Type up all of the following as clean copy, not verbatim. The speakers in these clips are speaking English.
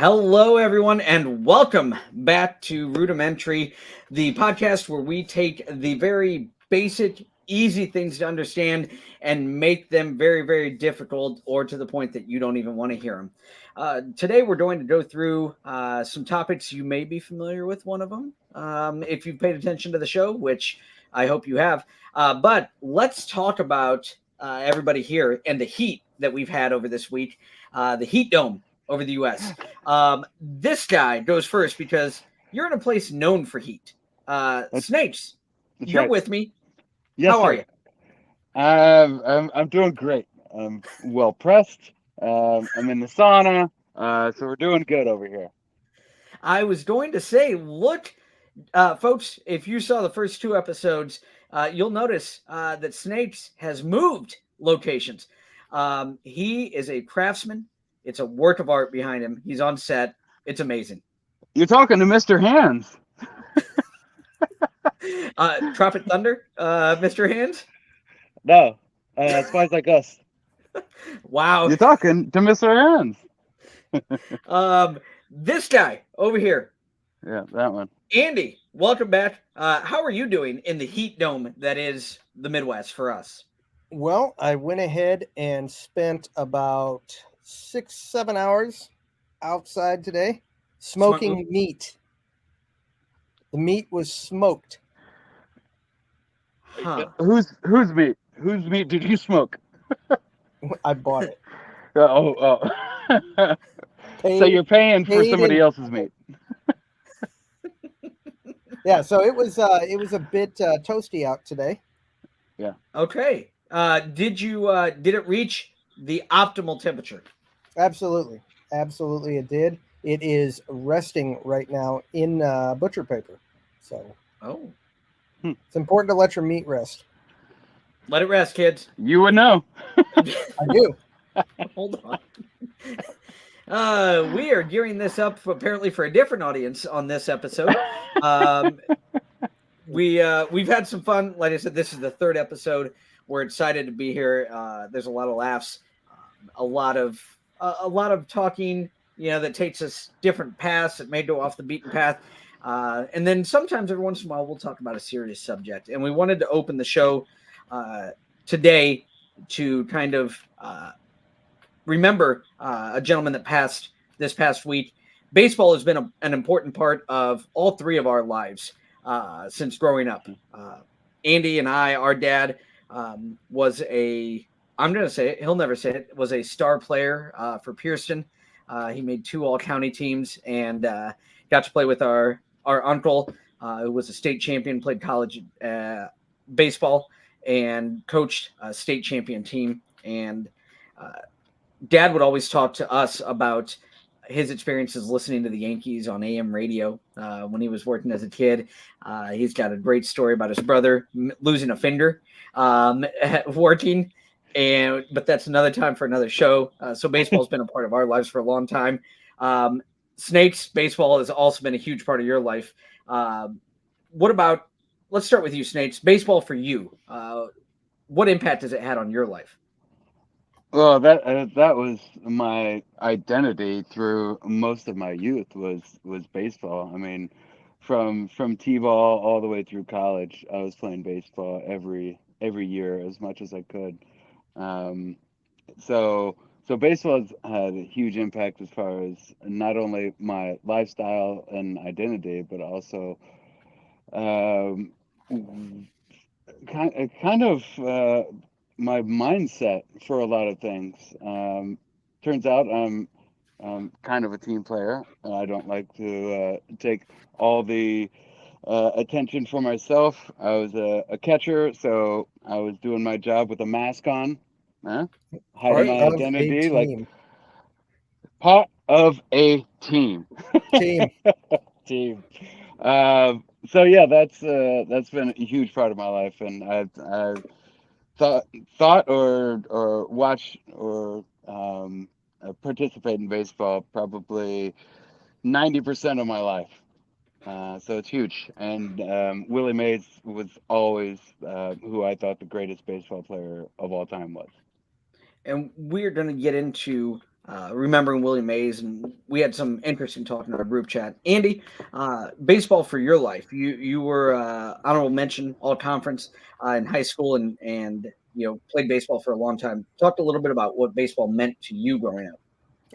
Hello, everyone, and welcome back to Rudimentary, the podcast where we take the very basic, easy things to understand and make them very, very difficult or to the point that you don't even want to hear them. Today, we're going to go through some topics you may be familiar with, one of them, if you've paid attention to the show, which I hope you have. But let's talk about everybody here and the heat that we've had over this week, the heat dome over the U.S. This guy goes first because you're in a place known for heat. Snakes, you're right. with me. Yes, How are sir. you? I'm doing great. I'm well pressed. I'm in the sauna, so we're doing good over here. I was going to say, look, folks, if you saw the first two episodes, you'll notice that Snakes has moved locations. He is a craftsman. It's a work of art behind him. He's on set. It's amazing. You're talking to Mr. Hands. Tropic Thunder, Mr. Hands. No, spies like us. Wow. You're talking to Mr. Hands. This guy over here, Yeah, that one. Andy, welcome back. How are you doing in the heat dome that is the Midwest for us? Well, I went ahead and spent about 6, 7 hours outside today smoking meat. The meat was smoked. Huh. Whose meat? Whose meat did you smoke? I bought it. Oh. So Paid, you're paying for paid somebody in- else's meat. Yeah, so it was a bit toasty out today. Okay. Did it reach the optimal temperature? Absolutely, absolutely, it did. It is resting right now in butcher paper, so Oh, it's important to let your meat rest. let it rest, kids. You would know. I do. Hold on. We are gearing this up apparently for a different audience on this episode. We've had some fun. Like I said, this is the third episode. We're excited to be here. There's a lot of laughs, a lot of talking. That takes us different paths. It may go off the beaten path, and then sometimes every once in a while we'll talk about a serious subject. And we wanted to open the show today to kind of remember a gentleman that passed this past week. Baseball has been an important part of all three of our lives since growing up. Andy and I, our dad was I'm going to say it, he'll never say it, was a star player for Pearson. He made 2 all-county teams and got to play with our uncle, who was a state champion, played college baseball, and coached a state champion team. And Dad would always talk to us about his experiences listening to the Yankees on AM radio when he was working as a kid. He's got a great story about his brother losing a finger working, but that's another time for another show. So baseball's been a part of our lives for a long time. Snakes, baseball has also been a huge part of your life. Let's start with you, Snakes. Baseball for you. What impact has it had on your life? Well, that was my identity through most of my youth was baseball. I mean, from t-ball all the way through college, I was playing baseball every year as much as I could. Um, so baseball has had a huge impact as far as not only my lifestyle and identity, but also um, kind of my mindset for a lot of things. Turns out I'm kind of a team player. I don't like to take all the attention for myself. I was a catcher, so I was doing my job with a mask on, hiding Part my of a identity, like team. part of a team. Team. Team. So yeah, that's been a huge part of my life, and I've thought or watch or participate in baseball probably 90% of my life. So it's huge. And Willie Mays was always who I thought the greatest baseball player of all time was. And we're going to get into remembering Willie Mays, and we had some interesting talk in our group chat. Andy, baseball for your life. You were honorable mention all conference in high school, and played baseball for a long time. Talked a little bit about what baseball meant to you growing up.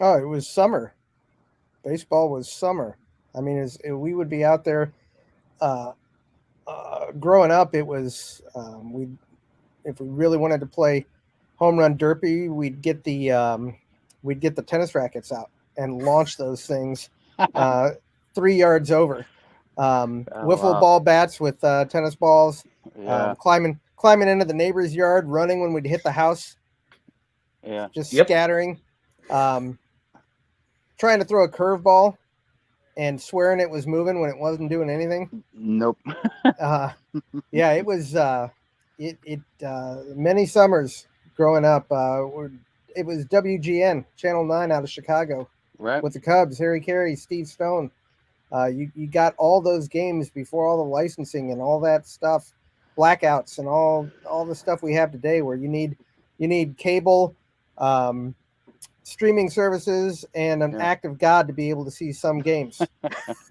Oh, it was summer. Baseball was summer. I mean, we would be out there. Uh, Growing up, it was we if we really wanted to play home run derby, we'd get the tennis rackets out and launch those things 3 yards over. Oh Wiffle wow. ball bats with tennis balls, Yeah. climbing into the neighbor's yard, running when we'd hit the house, Yeah. just Yep. scattering, um, trying to throw a curveball and swearing it was moving when it wasn't doing anything. Nope. Uh, yeah, it was many summers growing up. It was WGN Channel 9 out of Chicago Right. with the Cubs, Harry Carey, Steve Stone. You got all those games before all the licensing and all that stuff, blackouts and all the stuff we have today, where you need cable, um, streaming services, and an Yeah. act of God to be able to see some games,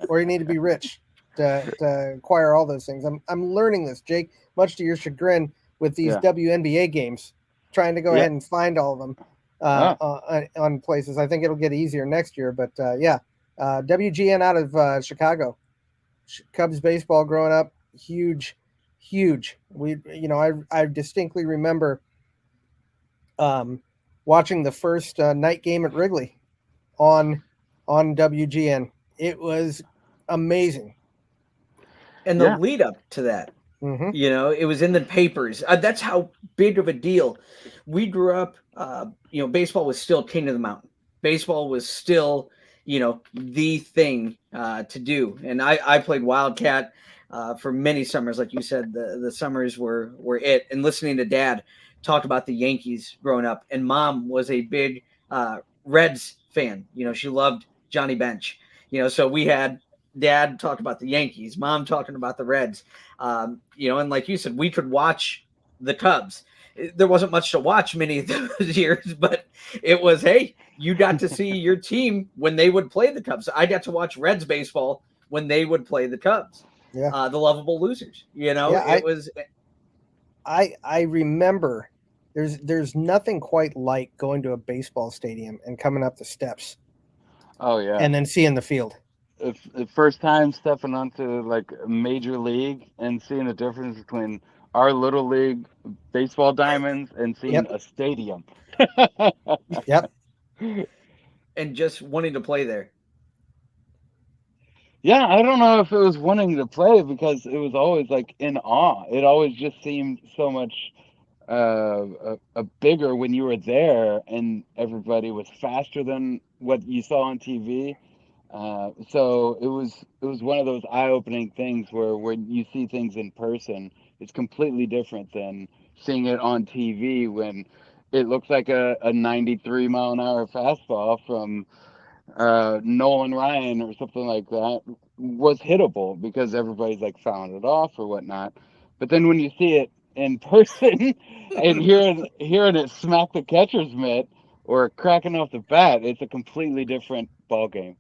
or you need to be rich to acquire all those things. I'm learning this, Jake, much to your chagrin, with these Yeah. WNBA games, trying to go Yeah. ahead and find all of them Ah. on places. I think it'll get easier next year, but yeah, WGN out of Chicago. Cubs baseball growing up, huge, huge. I distinctly remember um, watching the first night game at Wrigley on WGN. It was amazing. And the Yeah. lead up to that, Hmm. it was in the papers. That's how big of a deal. We grew up. Baseball was still king of the mountain. Baseball was still, the thing to do. And I played Wildcat for many summers, like you said. The summers were it. And listening to Dad talk about the Yankees growing up, and Mom was a big Reds fan. She loved Johnny Bench. So we had Dad talk about the Yankees, Mom talking about the Reds. And like you said, we could watch the Cubs. There wasn't much to watch many of those years, but it was, hey, you got to see your team when they would play the Cubs. I got to watch Reds baseball when they would play the Cubs. Yeah, The lovable losers. yeah. It was. I remember. There's nothing quite like going to a baseball stadium and coming up the steps Oh yeah. and then seeing the field. If the first time stepping onto like a major league and seeing the difference between our little league baseball diamonds and seeing Yep, a stadium. yep. And just wanting to play there. Yeah, I don't know if it was wanting to play because it was always like in awe. It always just seemed so much a bigger when you were there, and everybody was faster than what you saw on TV. So it was one of those eye-opening things where when you see things in person, it's completely different than seeing it on TV when it looks like a 93 mile an hour fastball from Nolan Ryan or something like that was hittable because everybody's like fouling it off or whatnot. But then when you see it in person and hearing it smack the catcher's mitt or cracking off the bat, it's a completely different ball game.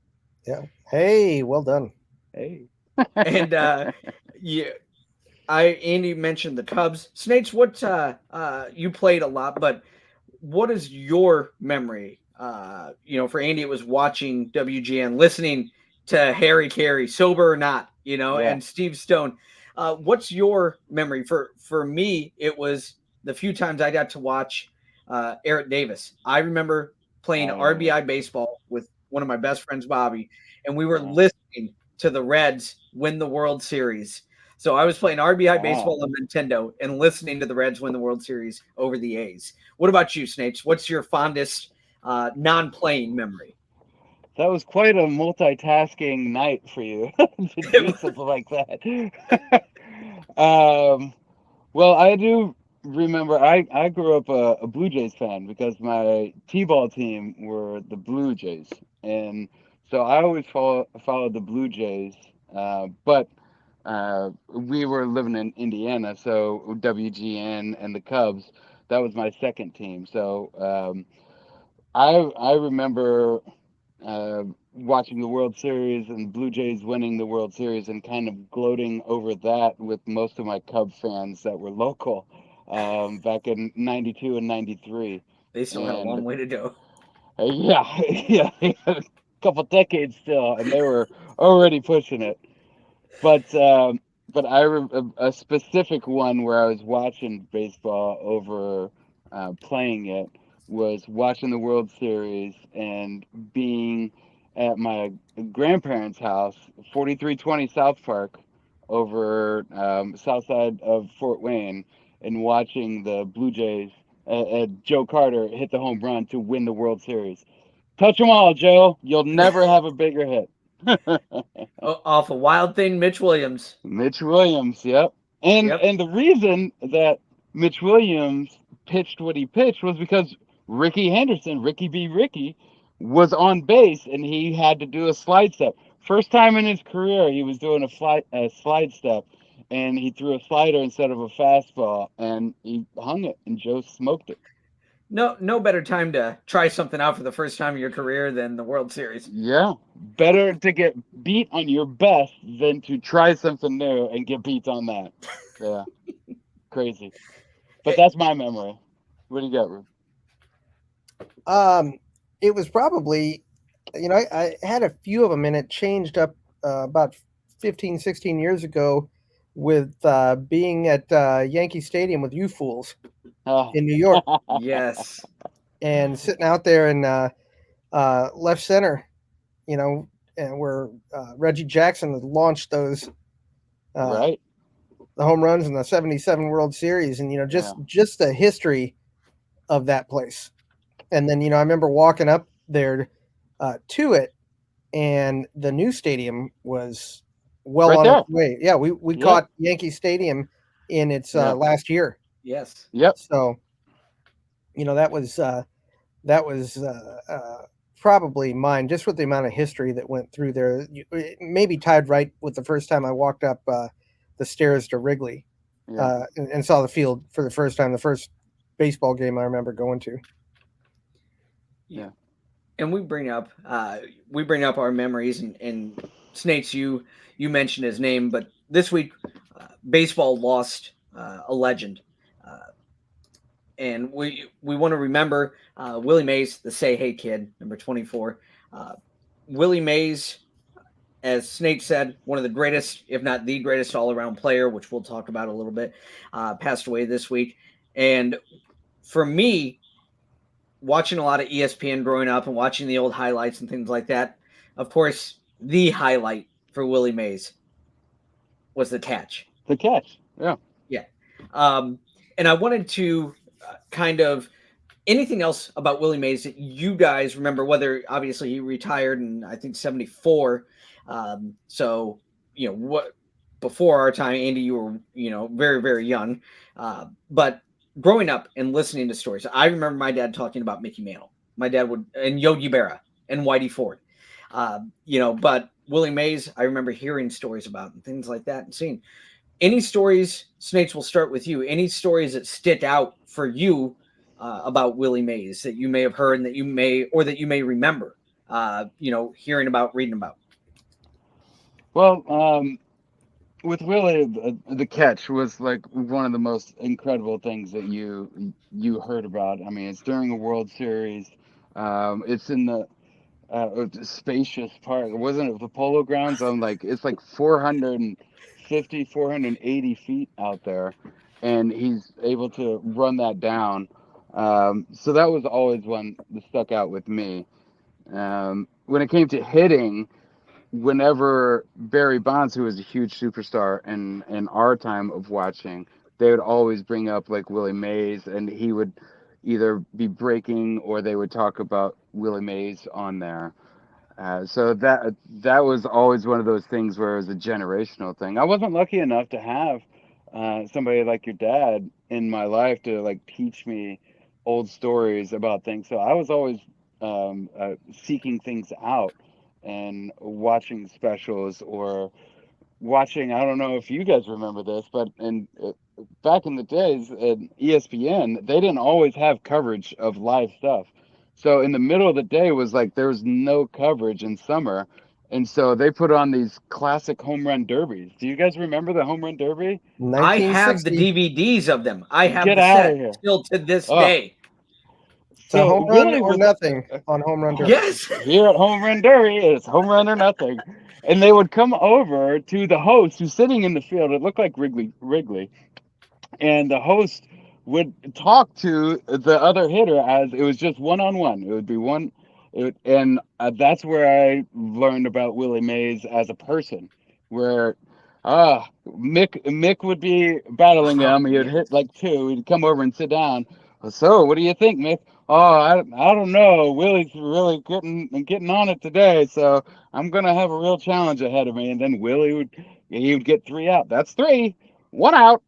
Yeah. Hey, well done. Hey. And yeah, Andy mentioned the Cubs. Snates, what you played a lot, but what is your memory? For Andy, it was watching WGN, listening to Harry Carey, sober or not, Yeah. and Steve Stone. What's your memory? For me, it was the few times I got to watch Eric Davis. I remember playing Oh, RBI baseball with one of my best friends, Bobby, and we were yeah. listening to the Reds win the World Series. So I was playing RBI Wow. baseball on Nintendo and listening to the Reds win the World Series over the A's. What about you, Snakes? What's your fondest non-playing memory? That was quite a multitasking night for you to do something like that. um, well, I do remember I grew up a Blue Jays fan because my T-ball team were the Blue Jays, and so I always followed the Blue Jays. But we were living in Indiana, so WGN and the Cubs, that was my second team. So I remember watching the World Series and Blue Jays winning the World Series and kind of gloating over that with most of my Cub fans that were local back in '92 and '93. They still had a And long way to go. yeah, yeah, a couple decades still, and they were already pushing it. But a specific one where I was watching baseball over playing it was watching the World Series and being at my grandparents' house, 4320 South Park, over south side of Fort Wayne, and watching the Blue Jays. Joe Carter hit the home run to win the World Series. Touch them all, Joe. You'll never have a bigger hit. Off a wild thing, Mitch Williams. Mitch Williams, yep. Yep. And the reason that Mitch Williams pitched what he pitched was because Ricky Henderson, Ricky B. Ricky, was on base and he had to do a slide step. First time in his career, he was doing a slide step, and he threw a slider instead of a fastball, and he hung it, and Joe smoked it. No better time to try something out for the first time in your career than the World Series. Yeah, better to get beat on your best than to try something new and get beat on that. Yeah, crazy. But that's my memory. What do you got, Ruth? It was probably, I had a few of them, and it changed up about 15, 16 years ago with being at Yankee Stadium with you fools Oh. in New York Yes. and sitting out there in left center, and where Reggie Jackson had launched those Right. the home runs in the '77 World Series, and just the history of that place. And then I remember walking up there to it, and the new stadium was well Right on there. its way. Yeah, we Yep. caught Yankee Stadium in its last year. Yes. Yep. So that was probably mine, just with the amount of history that went through there. It maybe tied right with the first time I walked up the stairs to Wrigley Yeah. and saw the field for the first time. The first baseball game I remember going to. Yeah. And we bring up our memories, and Snakes, you mentioned his name, but this week baseball lost a legend, and we want to remember Willie Mays, the Say Hey Kid, number 24. Willie Mays, as Snake said, one of the greatest, if not the greatest, all-around player, which we'll talk about a little bit, passed away this week. And for me, watching a lot of ESPN growing up and watching the old highlights and things like that, of course, the highlight for Willie Mays was the catch. The catch. Yeah. Yeah. And I wanted to kind of anything else about Willie Mays that you guys remember, whether obviously he retired in, I think, 74. So, what before our time, Andy, you were, very, very young. But growing up and listening to stories, I remember my dad talking about Mickey Mantle. My dad would, and Yogi Berra and Whitey Ford. But Willie Mays, I remember hearing stories about and things like that and seeing. Any stories, Snakes, will start with you. Any stories that stick out for you about Willie Mays that you may have heard and that you may remember, hearing about, reading about? Well, with Willie, the catch was like one of the most incredible things that you heard about. I mean, it's during a World Series. It's in the spacious park. Wasn't it the Polo Grounds? It's like 450, 480 feet out there, and he's able to run that down. So that was always one that stuck out with me. When it came to hitting, whenever Barry Bonds, who was a huge superstar in our time of watching, they would always bring up like Willie Mays, and he would either be breaking or they would talk about Willie Mays on there. So that was always one of those things where it was a generational thing. I wasn't lucky enough to have somebody like your dad in my life to like teach me old stories about things. So I was always seeking things out and watching specials or watching. I don't know if you guys remember this, but back in the days at ESPN, they didn't always have coverage of live stuff. So in the middle of the day was like there was no coverage in summer. And so they put on these classic home run derbies. Do you guys remember the home run derby? I have the 1960. DVDs of them. I have Get the out of set here. still to this Oh, day. It's a so home run Willie or was nothing on home run derby. Yes. here at home run derby. It's home run or nothing. And they would come over to the host who's sitting in the field. It looked like Wrigley. And the host would talk to the other hitter as it was just one on one. It would be one, and that's where I learned about Willie Mays as a person. Where Mick would be battling Oh, him. He would man. hit like two. He'd come over and sit down. So, what do you think, Mick? Oh, I don't know. Willie's really getting on it today, so I'm gonna have a real challenge ahead of me. And then he would get three out. That's three. One out.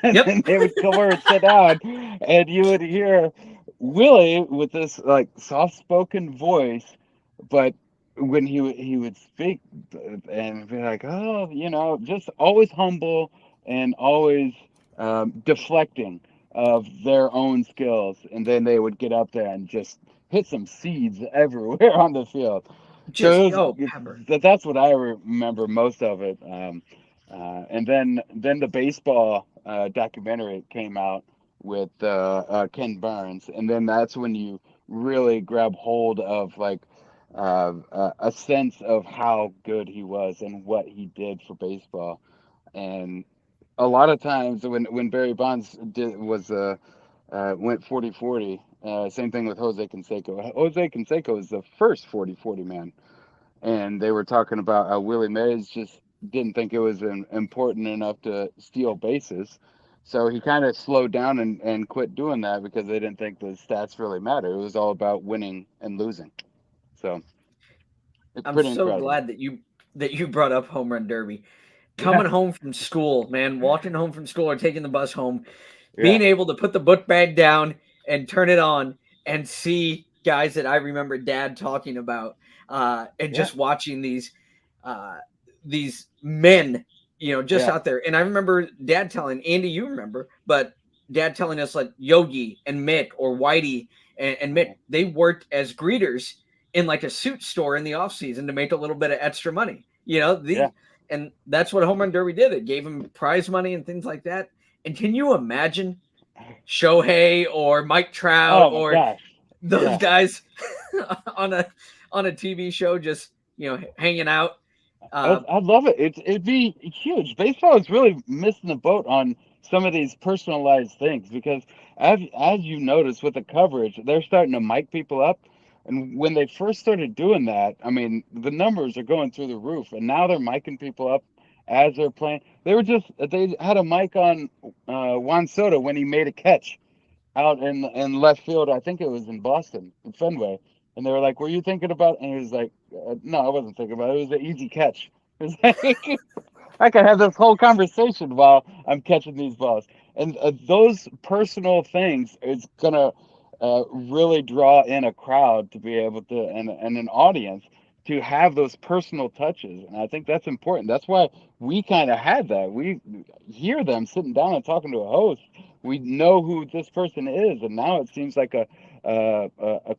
And Yep. then they would come over and sit down, and you would hear Willie with this like soft-spoken voice, but when he would speak and be like, oh, just always humble and always deflecting of their own skills, and then they would get up there and just hit some seeds everywhere on the field. So Pepper. that's what I remember most of it. And then the baseball documentary came out with Ken Burns, and then that's when you really grab hold of like a sense of how good he was and what he did for baseball. And a lot of times when Barry Bonds went 40-40, same thing with Jose Canseco. Jose Canseco is the first 40-40 man, and they were talking about how Willie Mays just didn't think it was important enough to steal bases. So he kind of slowed down and quit doing that because they didn't think the stats really matter. It was all about winning and losing. So it's I'm pretty so incredible. glad that you brought up home run derby. Yeah, Coming home from school, man, walking home from school or taking the bus home, yeah, being able to put the book bag down and turn it on and see guys that I remember Dad talking about, and yeah, just watching these men, just yeah, out there. And I remember Dad telling Andy, you remember, but Dad telling us like Yogi and Mick or Whitey and Mick, they worked as greeters in like a suit store in the off season to make a little bit of extra money. yeah. And that's what Home Run Derby did. It gave him prize money and things like that. And can you imagine Shohei or Mike Trout Oh my or gosh. those Yeah. guys on a TV show just hanging out? I love it. It'd be huge. Baseball is really missing the boat on some of these personalized things because as you notice with the coverage, they're starting to mic people up. And when they first started doing that, I mean, the numbers are going through the roof. And now they're micing people up as they're playing. They had a mic on Juan Soto when he made a catch out in left field. I think it was in Boston, in Fenway. And they were like, "Were you thinking about?" And he was like, "No, I wasn't thinking about it. It was an easy catch." It was like, I could have this whole conversation while I'm catching these balls. And those personal things is gonna really draw in a crowd to be able to and an audience to have those personal touches. And I think that's important. That's why we kind of had that. We hear them sitting down and talking to a host. We know who this person is, and now it seems like a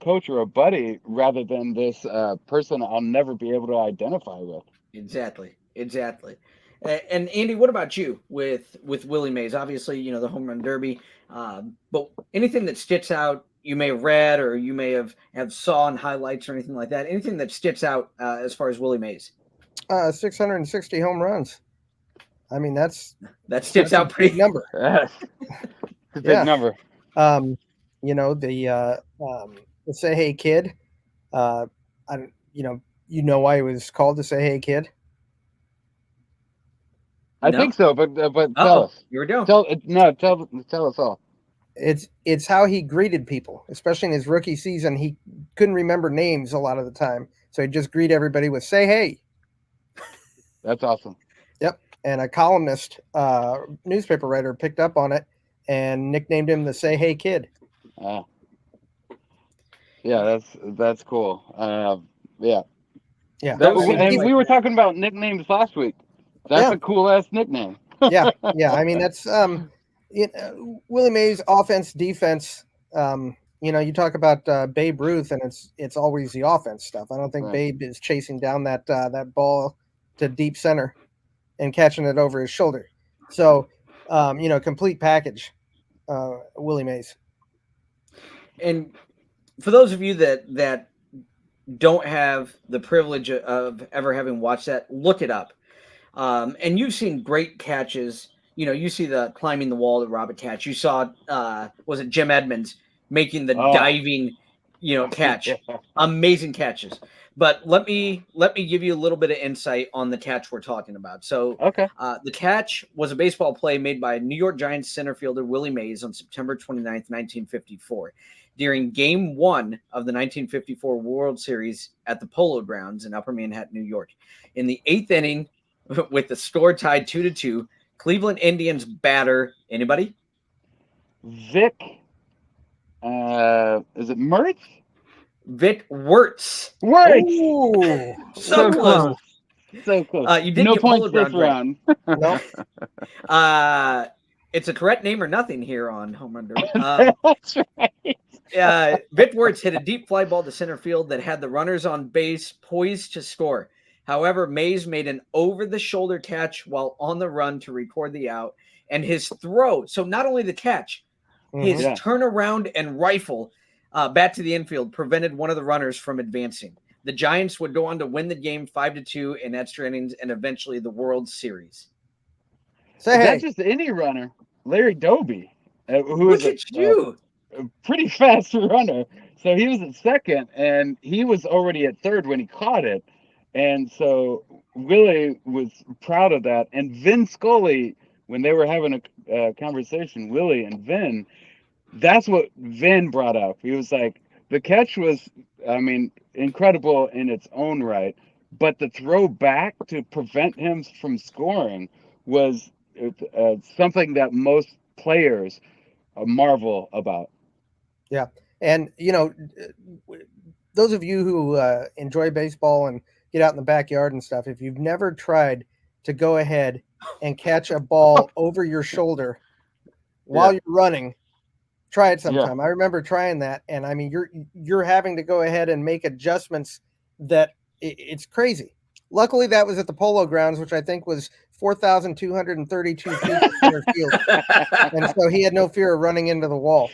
coach or a buddy rather than this person I'll never be able to identify with. Exactly, exactly. And Andy, what about you with Willie Mays? Obviously, the home run derby, but anything that sticks out, you may have read or you may have saw in highlights or anything like that. Anything that sticks out as far as Willie Mays 660 home runs. I mean, that's that sticks a out big pretty. number. Yes, it's a big Yeah. number. The Say Hey Kid. I don't- you know why it was called the Say Hey Kid? I No. think so, but tell us. Here we go. Tell us all. It's how he greeted people, especially in his rookie season. He couldn't remember names a lot of the time, so he'd just greet everybody with "Say hey." That's awesome. Yep, and a columnist, newspaper writer, picked up on it and nicknamed him the "Say Hey Kid." Yeah, that's cool. Yeah. Yeah, Those I mean, things And like we were that. talking about nicknames last week. That's Yeah. a cool ass nickname. yeah. I mean, that's Willie Mays' offense, defense. You talk about Babe Ruth, and it's always the offense stuff. I don't think Right. Babe is chasing down that ball to deep center and catching it over his shoulder. So, complete package, Willie Mays. And for those of you that don't have the privilege of ever having watched that, look it up. And you've seen great catches. You see the climbing the wall, the Robert catch. You saw, was it Jim Edmonds making the Oh. diving, catch? Yeah. Amazing catches. But let me give you a little bit of insight on the catch we're talking about. So, Okay. the catch was a baseball play made by New York Giants center fielder Willie Mays on September 29th, 1954. During Game 1 of the 1954 World Series at the Polo Grounds in Upper Manhattan, New York. In the 8th inning, with the score tied 2-2, Cleveland Indians batter, anybody? Vic, is it Mertz? Vic Wirtz. Wirtz. Ooh, So close. So close. You did no get points Polo this Ground right. no. It's a correct name or nothing here on Home Run Derby. That's right. Vic Wirtz hit a deep fly ball to center field that had the runners on base poised to score. However, Mays made an over-the-shoulder catch while on the run to record the out, and his throw, so not only the catch, his Yeah. turnaround and rifle bat to the infield prevented one of the runners from advancing. The Giants would go on to win the game 5-2 in extra innings and eventually the World Series. Say Is hey. that just any runner? Larry Doby, who Look is at you. a pretty fast runner. So he was at second, and he was already at third when he caught it. And so Willie was proud of that. And Vin Scully, when they were having a conversation, Willie and Vin, that's what Vin brought up. He was like, the catch was, I mean, incredible in its own right, but the throw back to prevent him from scoring was something that most players marvel about. Yeah. And, those of you who enjoy baseball and get out in the backyard and stuff, if you've never tried to go ahead and catch a ball over your shoulder while you're running, try it sometime. I remember trying that, and I mean, you're having to go ahead and make adjustments that it's crazy. Luckily, that was at the Polo Grounds, which I think was 4,232 feet to center field, and so he had no fear of running into the wall.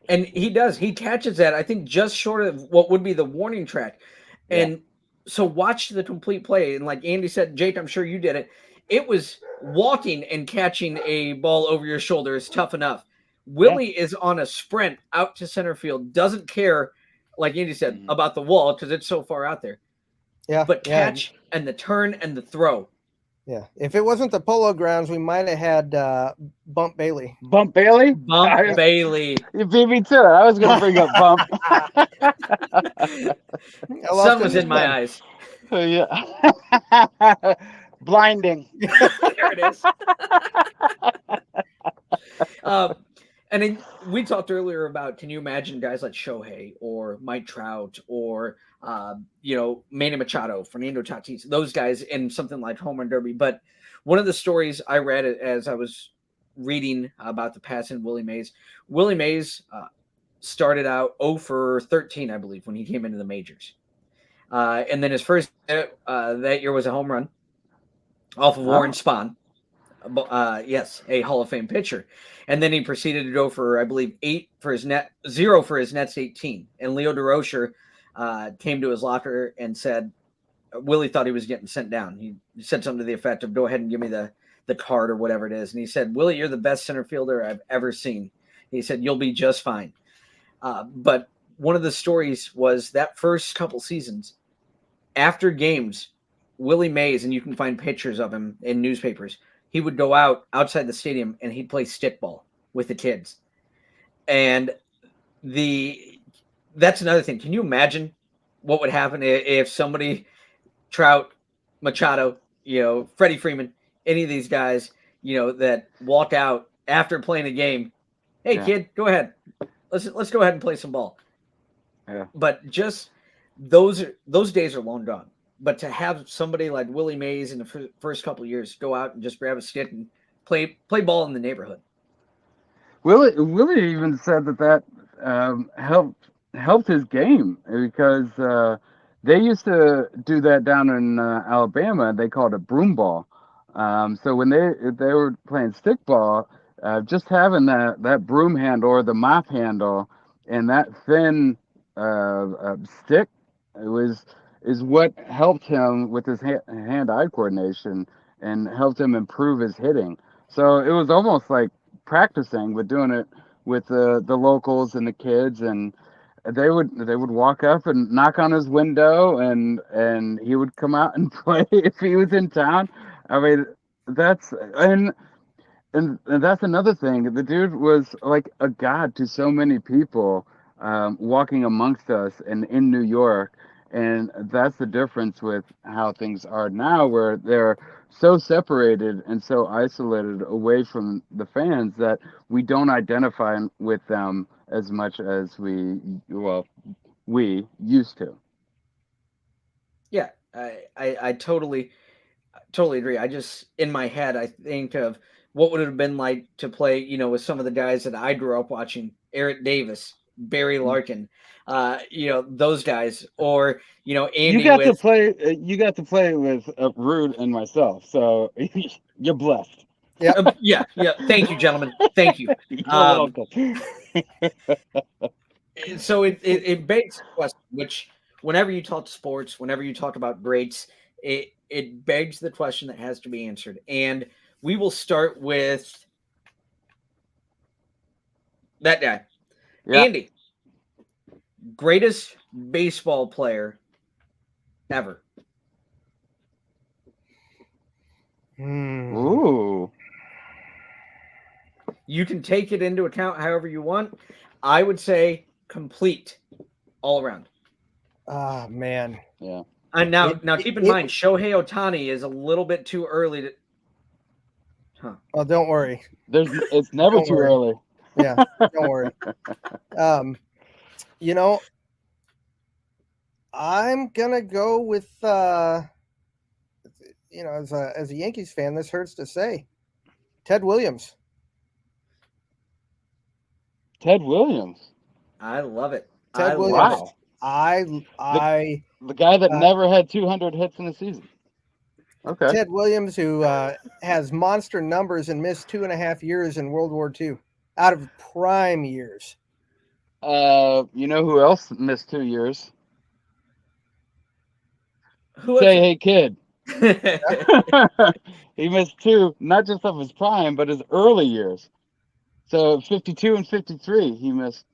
And he catches that, I think, just short of what would be the warning track. And so watch the complete play. And like Andy said, Jake, I'm sure you did it. It was walking and catching a ball over your shoulder is tough enough. Willie is on a sprint out to center field, doesn't care, like Andy said, about the wall because it's so far out there. Yeah. But catch and the turn and the throw. Yeah. If it wasn't the Polo Grounds, we might have had Bump Bailey. Bump Bailey? Bump Bailey. You beat me to it. I was going to bring up Bump. Sun was in my eyes. Yeah. Blinding. There it is. And then we talked earlier about, can you imagine guys like Shohei or Mike Trout or, Manny Machado, Fernando Tatis, those guys in something like Home Run Derby. But one of the stories I read as I was reading about the passing of Willie Mays started out 0 for 13, I believe, when he came into the majors. And then his first that year was a home run off of Warren Spahn. Yes, a Hall of Fame pitcher. And then he proceeded to go for, I believe, 0 for his Nets 18. And Leo DeRocher came to his locker and said, Willie thought he was getting sent down. He said something to the effect of, go ahead and give me the card or whatever it is. And he said, Willie, you're the best center fielder I've ever seen. He said, you'll be just fine. But one of the stories was that first couple seasons, after games, Willie Mays, and you can find pictures of him in newspapers, he would go outside the stadium and he'd play stickball with the kids. And that's another thing. Can you imagine what would happen if somebody, Trout, Machado, Freddie Freeman, any of these guys, that walk out after playing a game, hey kid, go ahead. Let's go ahead and play some ball. Yeah. But just those days are long gone. But to have somebody like Willie Mays in the first couple of years go out and just grab a stick and play ball in the neighborhood. Willie even said that helped his game because they used to do that down in Alabama. They called it broom ball. So when they were playing stick ball, just having that broom handle or the mop handle and that thin stick is what helped him with his hand-eye coordination and helped him improve his hitting. So it was almost like practicing, but doing it with the locals and the kids, and they would walk up and knock on his window, and he would come out and play if he was in town. I mean, that's and that's another thing. The dude was like a god to so many people, walking amongst us and in New York. And that's the difference with how things are now, where they're so separated and so isolated away from the fans that we don't identify with them as much as we used to. Yeah, I totally agree. I just in my head I think of what would it have been like to play, with some of the guys that I grew up watching, Eric Davis, Barry Larkin, those guys, or You Andy got to with play. You got to play with Rude and myself, so you're blessed. Yeah. yeah. Thank you, gentlemen. Thank you. You're Um, welcome. so it begs the question, which whenever you talk sports, whenever you talk about greats, it begs the question that has to be answered. And we will start with that guy. Yeah. Andy, greatest baseball player ever. Ooh. You can take it into account however you want. I would say complete all around. Ah, man. Yeah. And now It- keep in it- mind, Shohei Otani is a little bit too early to. Huh. Oh, don't worry. It's never Don't too worry. early. Yeah, don't worry. You know, I'm gonna go with as a Yankees fan, this hurts to say, Ted Williams. Ted Williams. I love it. Ted I Williams. love it. Wow. I The guy that uh, never had 200 hits in a season. Okay. Ted Williams, who has monster numbers and missed 2.5 years in World War II, out of prime years. You know who else missed 2 years? Who Say, was hey, kid. it? He missed two, not just of his prime, but his early years. So 52 and 53, he missed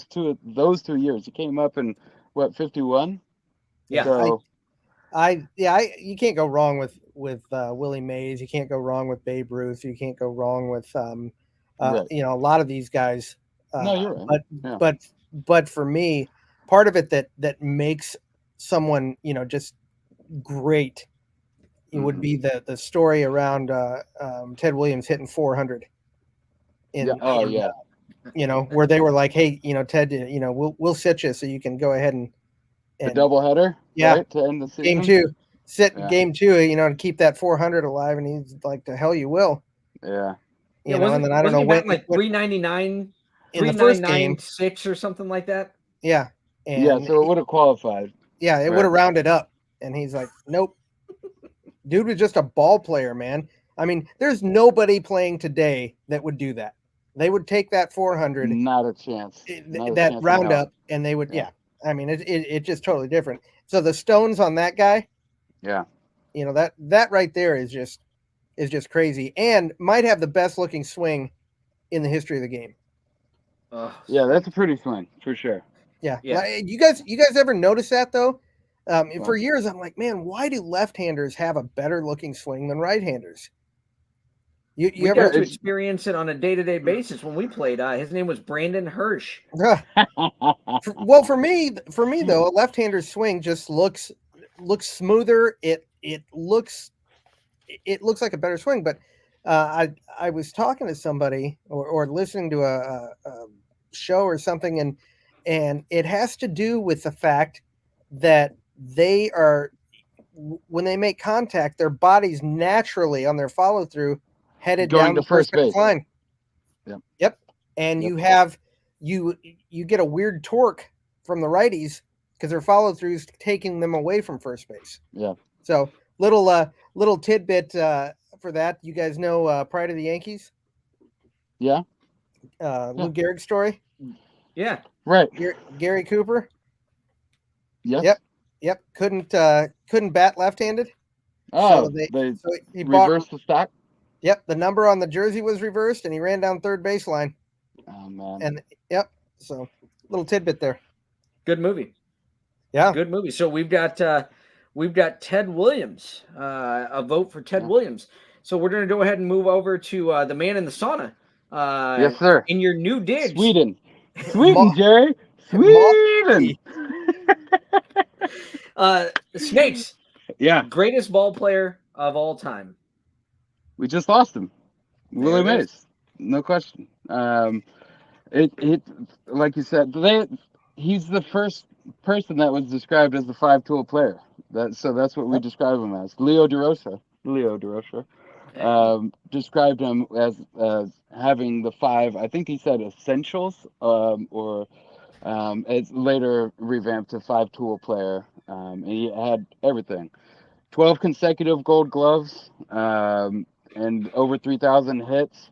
two of those 2 years. He came up in what, 51? Yeah. So You can't go wrong with Willie Mays. You can't go wrong with Babe Ruth. You can't go wrong with right. a lot of these guys. No, you're right. But for me, part of it that makes someone just great, it would be the story around Ted Williams hitting 400 Yeah. Oh, yeah. where they were like, hey, Ted, we'll sit you so you can go ahead and The doubleheader, yeah, right, to end the season. game two, Yeah. game two, to keep that 400 alive, and he's like, to hell you will. Yeah. And then I don't know when when like 399 in the first game 6 or something like that. Yeah. Yeah, so it would have qualified. Yeah, it would have rounded up. And he's like, nope. Dude was just a ball player, man. I mean, there's nobody playing today that would do that. They would take that 400, Not a chance. that roundup, and they would, yeah. I mean, it's just totally different. So the stones on that guy, yeah, that right there is just crazy, and might have the best looking swing in the history of the game. Yeah, that's a pretty swing for sure. Yeah. You guys ever notice that though? For years, I'm like, man, why do left-handers have a better looking swing than right-handers? You ever got to experience it on a day-to-day basis when we played? His name was Brandon Hirsch. Well, for me though, a left-hander's swing just looks smoother. It looks like a better swing. But I was talking to somebody or listening to a show or something, and it has to do with the fact that they are, when they make contact, their bodies naturally on their follow through headed going down to the first base line. Yep. And you have you get a weird torque from the righties because their follow throughs taking them away from first base. Yeah. So little tidbit for that. You guys know Pride of the Yankees? Yeah. Lou Gehrig's story. Yeah. Right. Gary Cooper. Yes. Yep. Couldn't bat left-handed. Oh, So he reversed the stock. Yep, the number on the jersey was reversed, and he ran down third baseline. Oh man. And yep, so little tidbit there. Good movie. Yeah, good movie. So we've got Ted Williams, a vote for Ted Williams. So we're going to go ahead and move over to the man in the sauna. Yes, sir. In your new digs, Sweden, Jerry, Sweden. Snakes. Yeah. Greatest ball player of all time. We just lost him. Willie There it is. Mays. No question. It like you said, he's the first person that was described as the 5-tool player. So that's what we describe him as. Leo DeRosa described him as having the 5. I think he said essentials, or it's later revamped to 5-tool player. And he had everything. 12 consecutive Gold Gloves, and over 3,000 hits,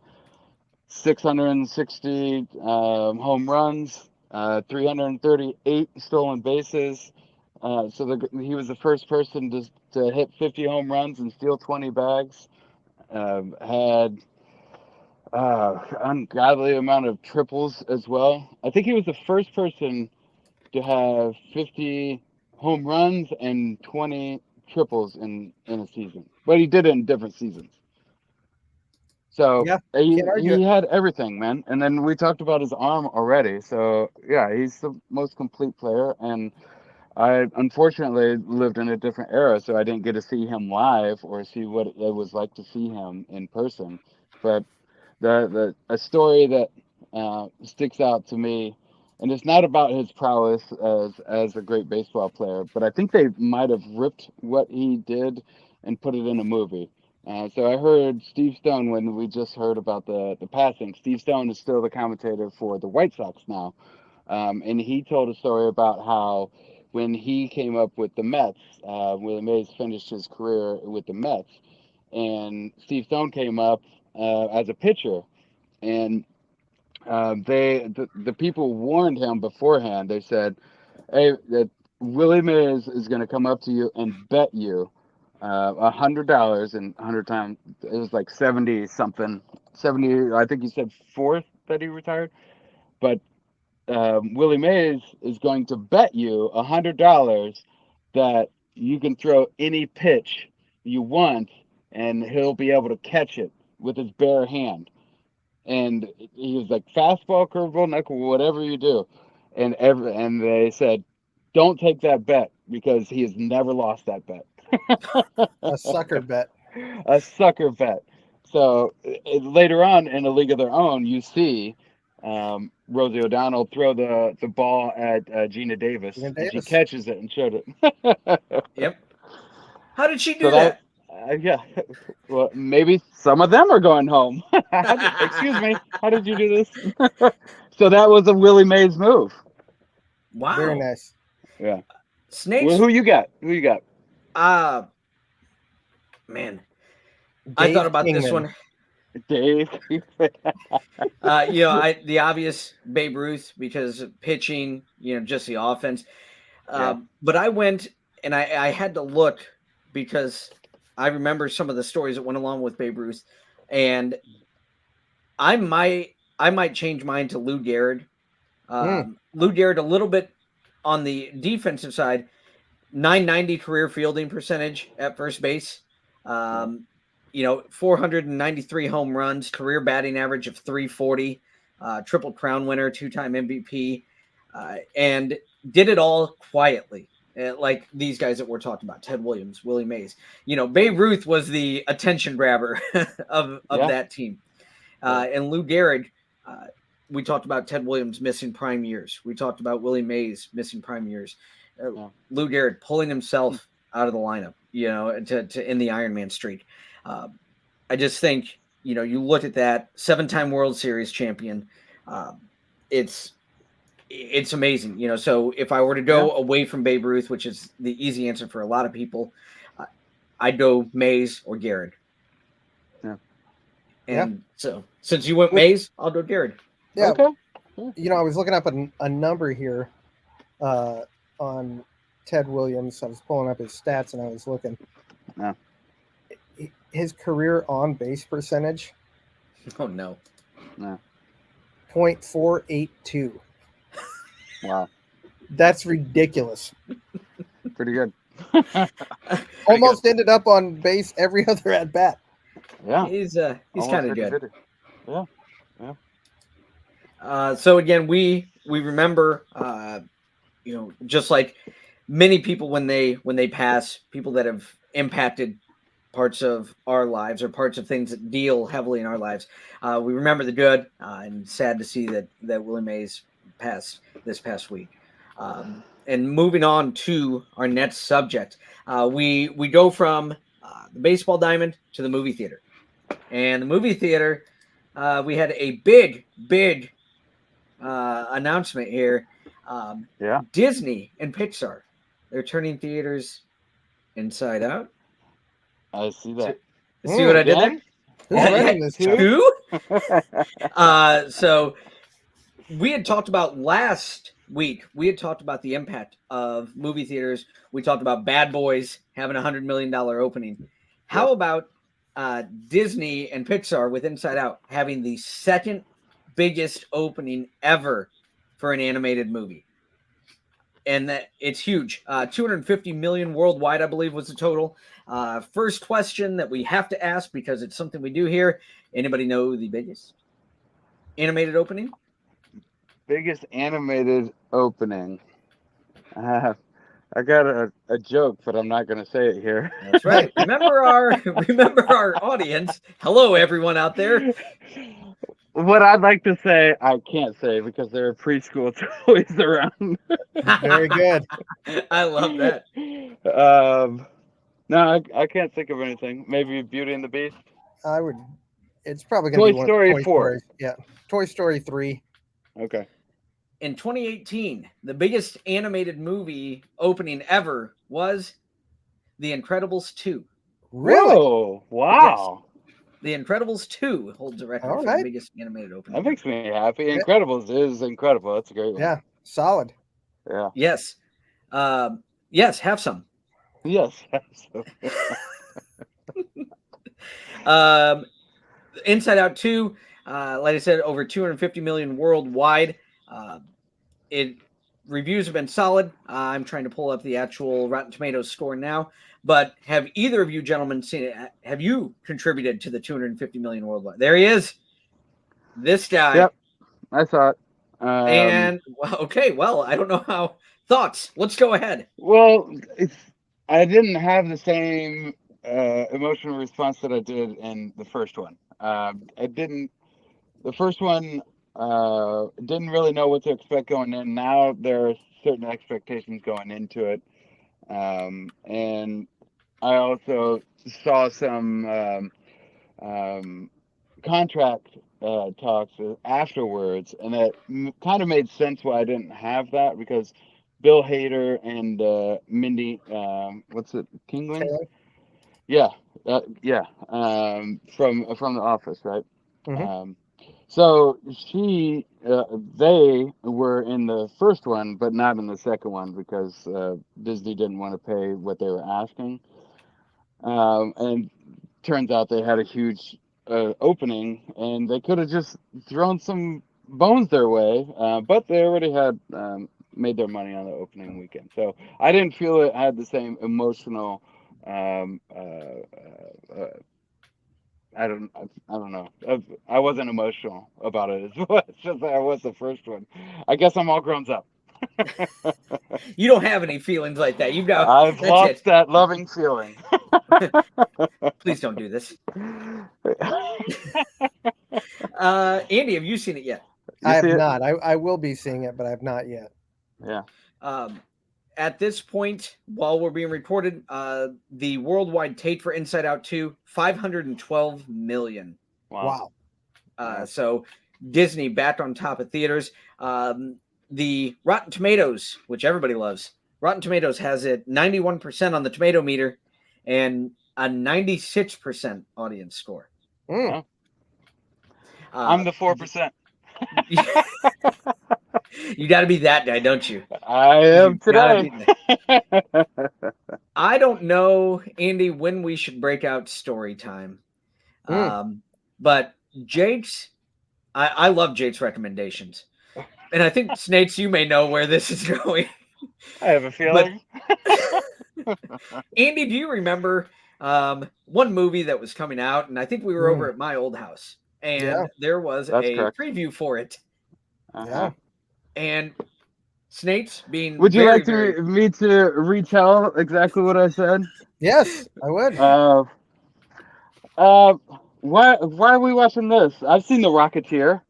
660 home runs, 338 stolen bases. So he was the first person to hit 50 home runs and steal 20 bags. Had ungodly amount of triples as well. I think he was the first person to have 50 home runs and 20 triples in a season, but he did it in different seasons. So Yeah, can't argue he it. had everything, man. And then we talked about his arm already. So yeah, he's the most complete player. And I unfortunately lived in a different era, so I didn't get to see him live or see what it was like to see him in person. But a story that sticks out to me, and it's not about his prowess as a great baseball player, but I think they might have ripped what he did and put it in a movie. So I heard Steve Stone, when we just heard about the passing. Steve Stone is still the commentator for the White Sox now, and he told a story about how when he came up with the Mets, Willie Mays finished his career with the Mets, and Steve Stone came up as a pitcher, and the people warned him beforehand. They said, "Hey, that Willie Mays is going to come up to you and bet you $100, and 100 times it was like 70 something, 70. I think he said fourth that he retired, but Willie Mays is going to bet you $100 that you can throw any pitch you want, and he'll be able to catch it with his bare hand." And he was like, fastball, curveball, knuckle, whatever you do. And they said, don't take that bet because he has never lost that bet. A sucker bet. A sucker bet. So later on in A League of Their Own, you see Rosie O'Donnell throw the ball at Gina Davis, and she catches it and showed it. Yep. How did she do that? Yeah. Well, maybe some of them are going home. Excuse me. How did you do this? So that was a Willie Mays move. Wow. Very nice. Yeah. Snakes. Well, who you got? Man. Dave I thought about Kingman. this one. Dave. The obvious Babe Ruth, because pitching, just the offense. But I went and I had to look because I remember some of the stories that went along with Babe Ruth, and I might change mine to Lou Gehrig. Lou Gehrig a little bit on the defensive side, 990 career fielding percentage at first base. 493 home runs, career batting average of 340, Triple Crown winner, 2-time MVP, and did it all quietly. Like these guys that we're talking about, Ted Williams, Willie Mays. Babe Ruth was the attention grabber of that team. And Lou Gehrig, we talked about Ted Williams missing prime years. We talked about Willie Mays missing prime years. Lou Gehrig pulling himself out of the lineup, to end the Iron Man streak. I just think, you look at that 7-time World Series champion. It's it's amazing. So if I were to go away from Babe Ruth, which is the easy answer for a lot of people, I'd go Mays or Garrett. Yeah. And so since you went Mays, I'll go Garrett. Yeah. Okay. I was looking up a number here on Ted Williams. I was pulling up his stats and I was looking. Yeah. His career on base percentage. Oh, no. 0.482. Wow. That's ridiculous. Pretty good. Almost ended up on base every other at bat. Yeah. He's kind of good. Yeah. So again, we remember, just like many people when they pass, people that have impacted parts of our lives or parts of things that deal heavily in our lives. We remember the good, and sad to see that Willie Mays passed this past week. And moving on to our next subject, we go from the baseball diamond to the movie theater. And the movie theater, we had a big announcement here. Disney and Pixar, they're turning theaters inside out. I see that. See what I did there? Who's running this too? So we had talked about last week. We had talked about the impact of movie theaters. We talked about Bad Boys having $100 million opening. How about Disney and Pixar with Inside Out having the second biggest opening ever for an animated movie? And that it's huge. 250 million worldwide, I believe, was the total. First question that we have to ask, because it's something we do here. Anybody know the biggest animated opening? Biggest animated opening. I got a joke, but I'm not going to say it here. That's right. Remember our audience. Hello, everyone out there. What I'd like to say, I can't say because there are preschool toys around. Very good. I love that. No, I can't think of anything. Maybe Beauty and the Beast. It's probably going to be Toy Story 4. Stories. Yeah, Toy Story 3. Okay. In 2018, the biggest animated movie opening ever was The Incredibles 2. Really? Whoa! Wow. Yes. The Incredibles 2 holds a record for the biggest animated opening. That makes me happy. Incredibles is incredible. That's a great one. Yeah, solid. Yeah. Yes. Yes, have some. Yes. Inside Out 2, like I said, over 250 million worldwide. Reviews have been solid. I'm trying to pull up the actual Rotten Tomatoes score now. But have either of you gentlemen seen it? Have you contributed to the 250 million worldwide? There he is. This guy. Yep, I saw it. And okay, well, I don't know how. Thoughts? Let's go ahead. Well, I didn't have the same emotional response that I did in the first one. The first one didn't really know what to expect going in. Now there are certain expectations going into it. And I also saw some contract talks afterwards, and that kind of made sense why I didn't have that, because Bill Hader and Mindy, what's it, Kingley? Yeah, from The Office, right? Mm-hmm. So they were in the first one, but not in the second one, because Disney didn't want to pay what they were asking. And turns out they had a huge opening, and they could have just thrown some bones their way, but they already had made their money on the opening weekend. So I didn't feel it had the same emotional. I don't know. I wasn't emotional about it as much as I was the first one. I guess I'm all grown up. You don't have any feelings like that. I've lost that loving feeling. Please don't do this. Andy, have you seen it yet? I have not. I will be seeing it, but I have not yet. Yeah. At this point, while we're being recorded, the worldwide take for Inside Out 2, 512 million. Wow. So Disney back on top of theaters. the Rotten Tomatoes, which everybody loves, Rotten Tomatoes has it 91% on the tomato meter and a 96% audience score. Mm. I'm the 4%. You got to be that guy, don't you? I am today. I don't know, Andy, when we should break out story time. But Jake's, I love Jake's recommendations. And I think, Snates, you may know where this is going. I have a feeling. But, Andy, do you remember one movie that was coming out? And I think we were over at my old house. And there was correct. preview for it. Yeah. And Snates being Would you very, like me to retell exactly what I said? Yes, I would. Why are we watching this? I've seen The Rocketeer.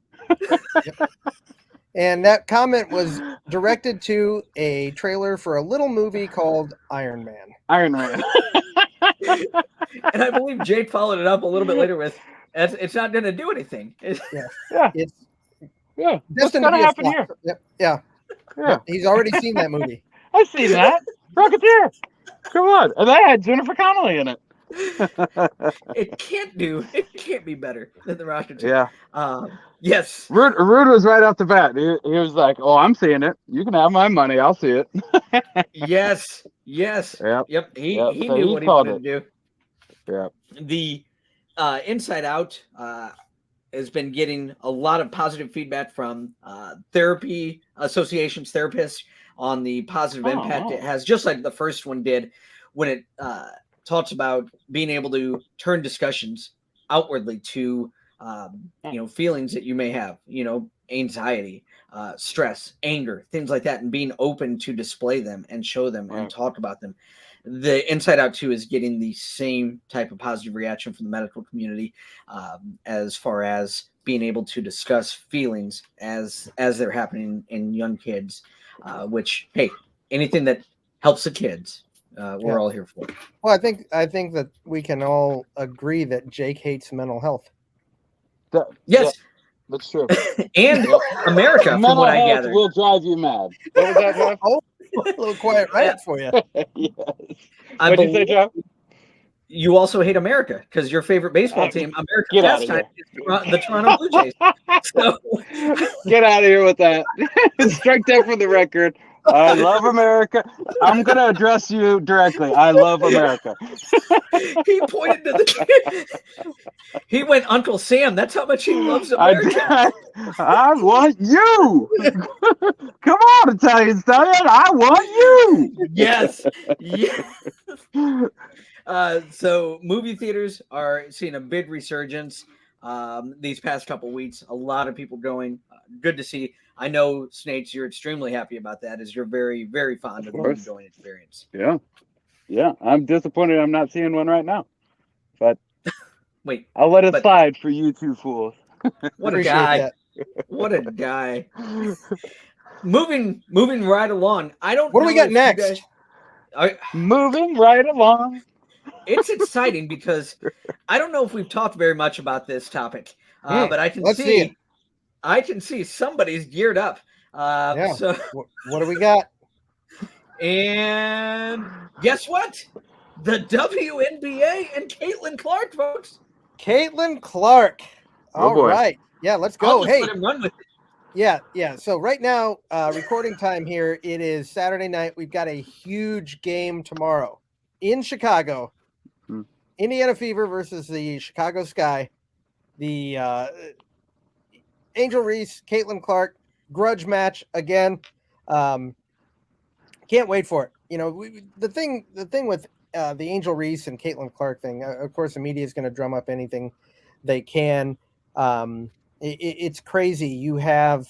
And that comment was directed to a trailer for a little movie called Iron Man. Iron Man. And I believe Jake followed it up a little bit later with, it's not going to do anything. It's What's going to happen here? Yeah. He's already seen that movie. I've seen that. Rocketeer. Come on. And that had Jennifer Connelly in it. It can't be better than The Rocketeer. Yeah. Yes. Rood was right off the bat. He was like, "Oh, I'm seeing it. You can have my money. I'll see it." Yes. Yep. He knew what he wanted to do. Yeah. The Inside Out has been getting a lot of positive feedback from therapy associations, therapists on the positive impact it has, just like the first one did when it talks about being able to turn discussions outwardly to feelings that you may have, anxiety, stress, anger, things like that, and being open to display them and show them and talk about them. The Inside Out 2 is getting the same type of positive reaction from the medical community as far as being able to discuss feelings as they're happening in young kids, which, hey, anything that helps the kids, we're all here for. Well, I think that we can all agree that Jake hates mental health. Yes. That's true. And America, from what I gather, will drive you mad. What was that, Jeff? Oh, a little quiet riot for you. Yes. What did you say, Jeff? You also hate America because your favorite baseball team, America's pastime, is the Toronto Blue Jays. So get out of here with that. Strike that from the record. I love America. I'm going to address you directly. I love America. He pointed to the. He went Uncle Sam. That's how much he loves America. I want you. Come on, Italian Stallion. I want you. Yes. So movie theaters are seeing a big resurgence these past couple weeks. A lot of people going. Good to see. I know, Snates, you're extremely happy about that, as you're very, very fond of the movie-going experience. Yeah. I'm disappointed I'm not seeing one right now. But wait, I'll let it slide for you two fools. What a guy. What a guy. Moving right along. What do we got next? Moving right along. It's exciting because I don't know if we've talked very much about this topic, but I can see somebody's geared up. So what do we got? And guess what? The WNBA and Caitlin Clark, folks. Caitlin Clark. All right. Yeah, let's go. Hey, let him run with it. Yeah. So right now, recording time here, it is Saturday night. We've got a huge game tomorrow in Chicago. Indiana Fever versus the Chicago Sky. The Angel Reese, Caitlin Clark, grudge match again. Can't wait for it. The thing with the Angel Reese and Caitlin Clark thing, of course, the media is going to drum up anything they can. It's crazy. You have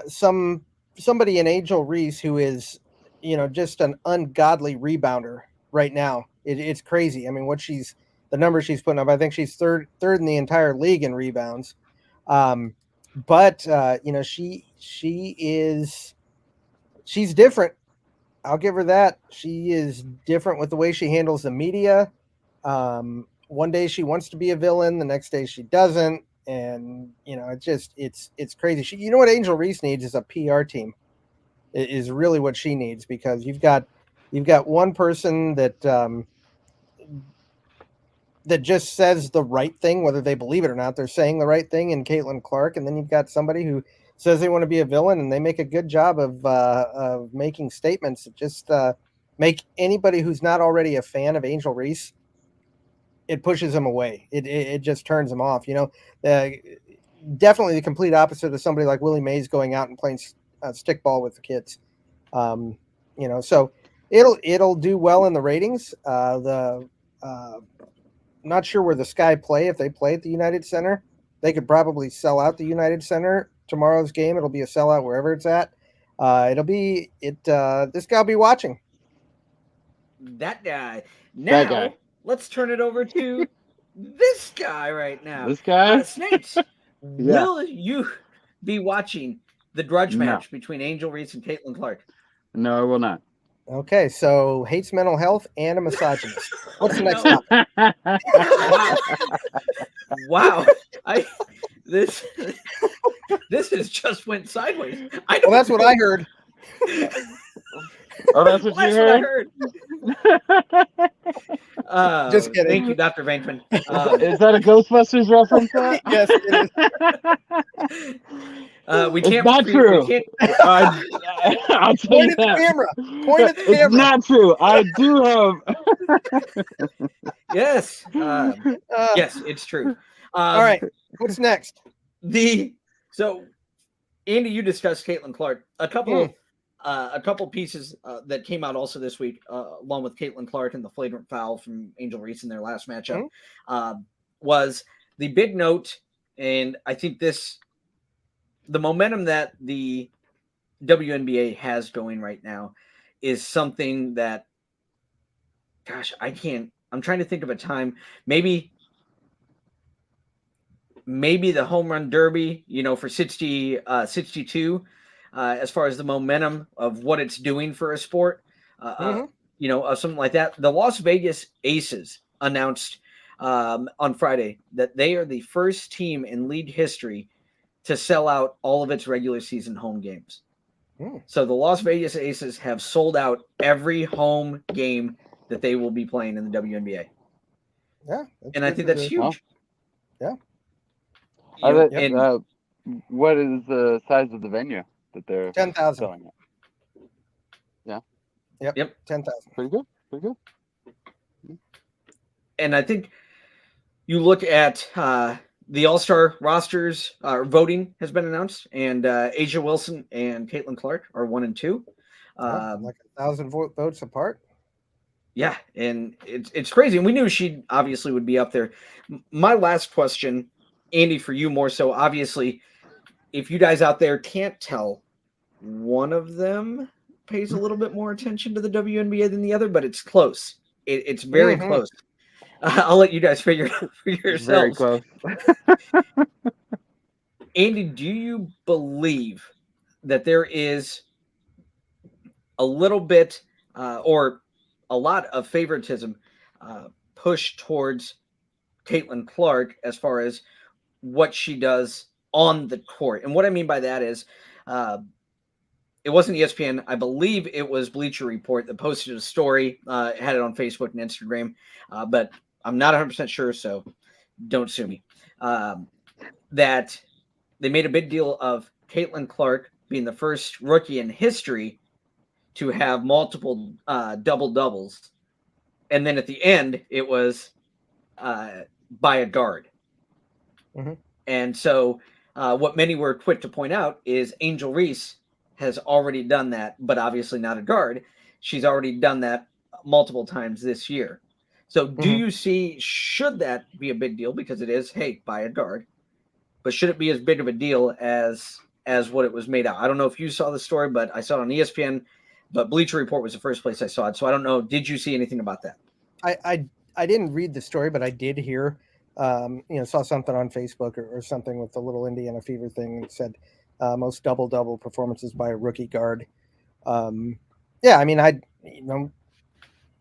somebody in Angel Reese who is, just an ungodly rebounder right now. It's crazy. I mean, the numbers she's putting up, I think she's third in the entire league in rebounds. But she's different. I'll give her that. She is different with the way she handles the media. One day she wants to be a villain, the next day she doesn't. and it's crazy. You know what Angel Reese needs is a PR team. It is really what she needs, because you've got one person that that just says the right thing, whether they believe it or not. They're saying the right thing in Caitlin Clark, and then you've got somebody who says they want to be a villain, and they make a good job of making statements that just make anybody who's not already a fan of Angel Reese, it pushes them away. It just turns them off. Definitely the complete opposite of somebody like Willie Mays going out and playing stickball with the kids. So it'll do well in the ratings. Not sure where the Sky play. If they play at the United Center, they could probably sell out the United Center tomorrow's game. It'll be a sellout wherever it's at. This guy will be watching. That guy. Now, That guy. let's turn it over to this guy right now. This guy? Snakes, Yeah. will you be watching the grudge No. match between Angel Reese and Caitlin Clark? No, I will not. Okay, so hates mental health and a misogynist. What's the next No. topic? Wow. This has just went sideways. Well, that's what I heard. Oh, that's what you heard? Just kidding. Thank you, Dr. Venkman. Is that a Ghostbusters reference? Yes, it is. We It's can't. not true. We can't, I'll tell Point you at the that. camera. Point at the It's camera. not true. I do have. yes. Yes, it's true. All right. What's next? So, Andy, you discussed Caitlin Clark. A couple pieces that came out also this week, along with Caitlin Clark and the flagrant foul from Angel Reese in their last matchup, was the big note, and I think the momentum that the WNBA has going right now is something that, gosh, I'm trying to think of a time, maybe the home run derby, for 62, as far as the momentum of what it's doing for a sport, of something like that. The Las Vegas Aces announced on Friday that they are the first team in league history to sell out all of its regular season home games. So the Las Vegas Aces have sold out every home game that they will be playing in the WNBA. Yeah. And I think that's huge. Yeah. What is the size of the venue that they're 10,000. selling at? Yeah. Yep. 10,000. Pretty good. And I think you look at the All-Star rosters, voting has been announced, and Asia Wilson and Caitlin Clark are 1 and 2. Like 1,000 votes apart. Yeah, and it's crazy. And we knew she obviously would be up there. My last question, Andy, for you more so, obviously, if you guys out there can't tell, one of them pays a little bit more attention to the WNBA than the other, but it's close. It's very close. I'll let you guys figure it out for yourselves. Very close. Andy, do you believe that there is a little bit or a lot of favoritism pushed towards Caitlin Clark as far as what she does on the court? And what I mean by that is it wasn't ESPN. I believe it was Bleacher Report that posted a story, had it on Facebook and Instagram, but I'm not 100% sure, so don't sue me, that they made a big deal of Caitlin Clark being the first rookie in history to have multiple double-doubles. And then at the end, it was by a guard. And so what many were quick to point out is Angel Reese has already done that, but obviously not a guard. She's already done that multiple times this year. So do you see, should that be a big deal? Because it is, hey, by a guard. But should it be as big of a deal as what it was made out? I don't know if you saw the story, but I saw it on ESPN. But Bleacher Report was the first place I saw it. So I don't know. Did you see anything about that? I didn't read the story, but I did hear, saw something on Facebook or something with the little Indiana Fever thing that said most double-double performances by a rookie guard.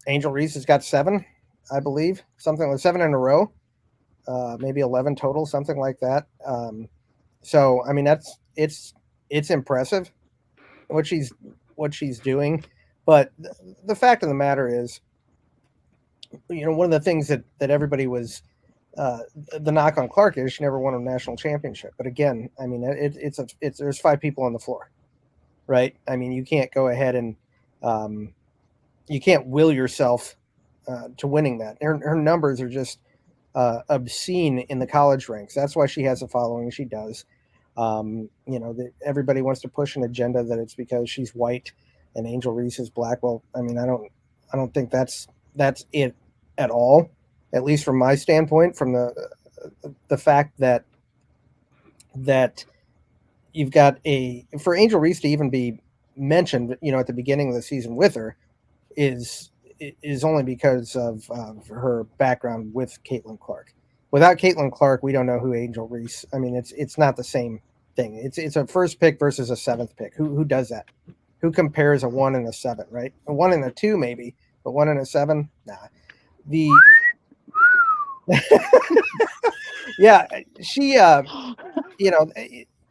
Angel Reese has got 7, I believe, something like 7 in a row. maybe 11 total, something like that. So I mean, it's impressive what she's doing, but the fact of the matter is, one of the things that everybody was the knock on Clark is she never won a national championship. But again, I mean, there's 5 people on the floor, right? I mean, you can't go ahead and you can't will yourself to winning that. Her numbers are just obscene in the college ranks. That's why she has a following she does. Everybody wants to push an agenda that it's because she's white and Angel Reese is black. Well, I mean, I don't think that's it at all, at least from my standpoint, from the fact that you've got for Angel Reese to even be mentioned, at the beginning of the season with her is only because of her background with Caitlin Clark. Without Caitlin Clark, we don't know who Angel Reese. I mean, it's not the same thing. It's a first pick versus a 7th pick. Who does that? Who compares a 1 and a 7, right? A 1 and a 2 maybe, but 1 and a 7, nah. Yeah, she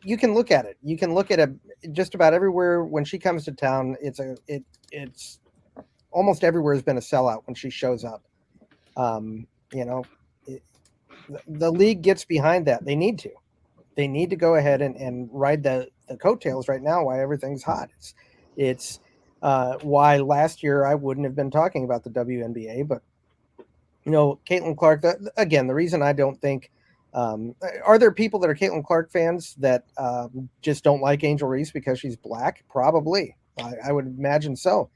you can look at it. You can look at it just about everywhere when she comes to town. It's almost everywhere has been a sellout when she shows up. The league gets behind that. They need to go ahead and ride the coattails right now while everything's hot. It's why last year I wouldn't have been talking about the WNBA, but Caitlin Clark, again, the reason I don't think, are there people that are Caitlin Clark fans that just don't like Angel Reese because she's black? Probably. I would imagine so.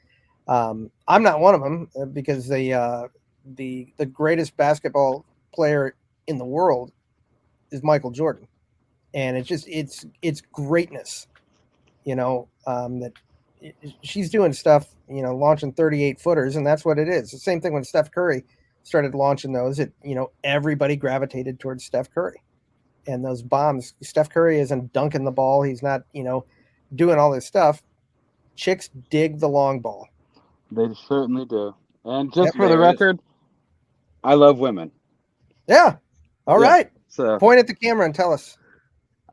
I'm not one of them because the greatest basketball player in the world is Michael Jordan. And it's greatness, that she's doing stuff, launching 38 footers, and that's what it is. The same thing when Steph Curry started launching those, everybody gravitated towards Steph Curry and those bombs. Steph Curry isn't dunking the ball. He's not, doing all this stuff. Chicks dig the long ball. They certainly do. And just for the record, I love women. Yeah. All right. So point at the camera and tell us.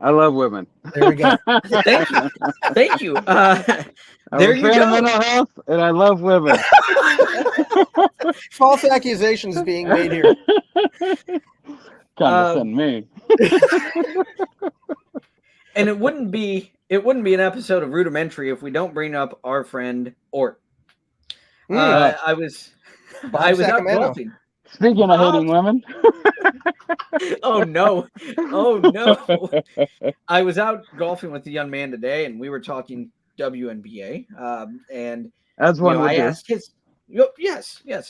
I love women. There we go. Thank you. There you go. Mental health, and I love women. False accusations being made here. Condescend me. And it wouldn't be an episode of Rudimentary if we don't bring up our friend Ort. I was out golfing. Speaking of hating women. Oh no. I was out golfing with a young man today, and we were talking WNBA. And as one would I do. asked his yes. Yep.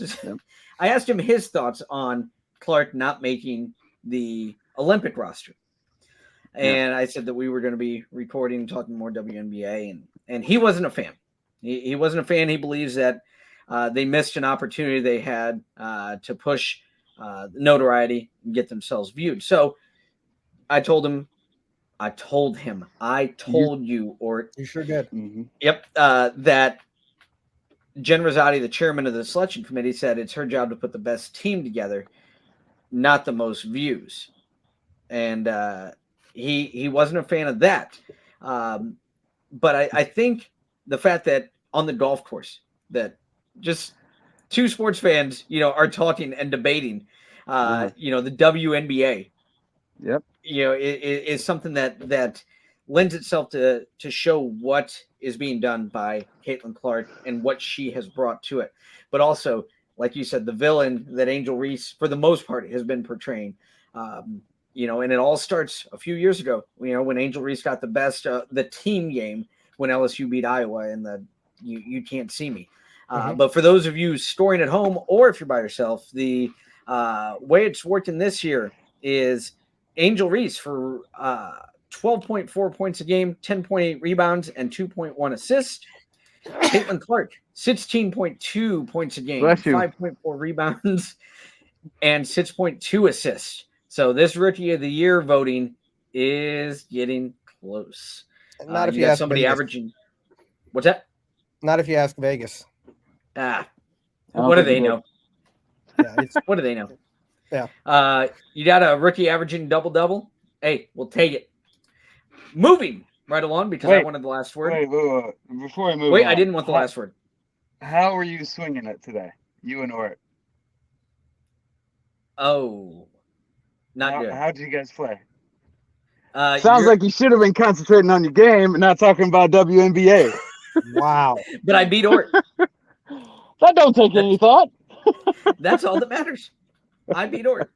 I asked him his thoughts on Clark not making the Olympic roster. And I said that we were going to be recording, talking more WNBA, and he wasn't a fan. He wasn't a fan. He believes that they missed an opportunity they had to push notoriety and get themselves viewed. So I told you, or you sure did. Mm-hmm. Yep, that Jen Rosati, the chairman of the selection committee, said it's her job to put the best team together, not the most views. And he wasn't a fan of that. But I think the fact that on the golf course that just two sports fans, are talking and debating, the WNBA. Yep. Is something that lends itself to show what is being done by Caitlin Clark and what she has brought to it. But also, like you said, the villain that Angel Reese, for the most part, has been portraying. And it all starts a few years ago, when Angel Reese got the best, the team game when LSU beat Iowa in the You Can't See Me. But for those of you scoring at home, or if you're by yourself, the way it's working this year is Angel Reese for 12.4 points a game, 10.8 rebounds, and 2.1 assists. Caitlin Clark, 16.2 points a game, 5.4 rebounds, and 6.2 assists. So this Rookie of the Year voting is getting close. Not if you ask somebody Vegas. Averaging. What's that? Not if you ask Vegas. What do they know? Yeah, what do they know? You got a rookie averaging double-double. Hey, we'll take it. Moving right along because I wanted the last word. Wait. Before I move Wait, on, I didn't want the last word. How are you swinging it today? You and Ort. Oh, not good. How did you guys play? Sounds like you should have been concentrating on your game and not talking about WNBA. Wow. But I beat Ort. That don't take any thought. That's all that matters. I beat Ort.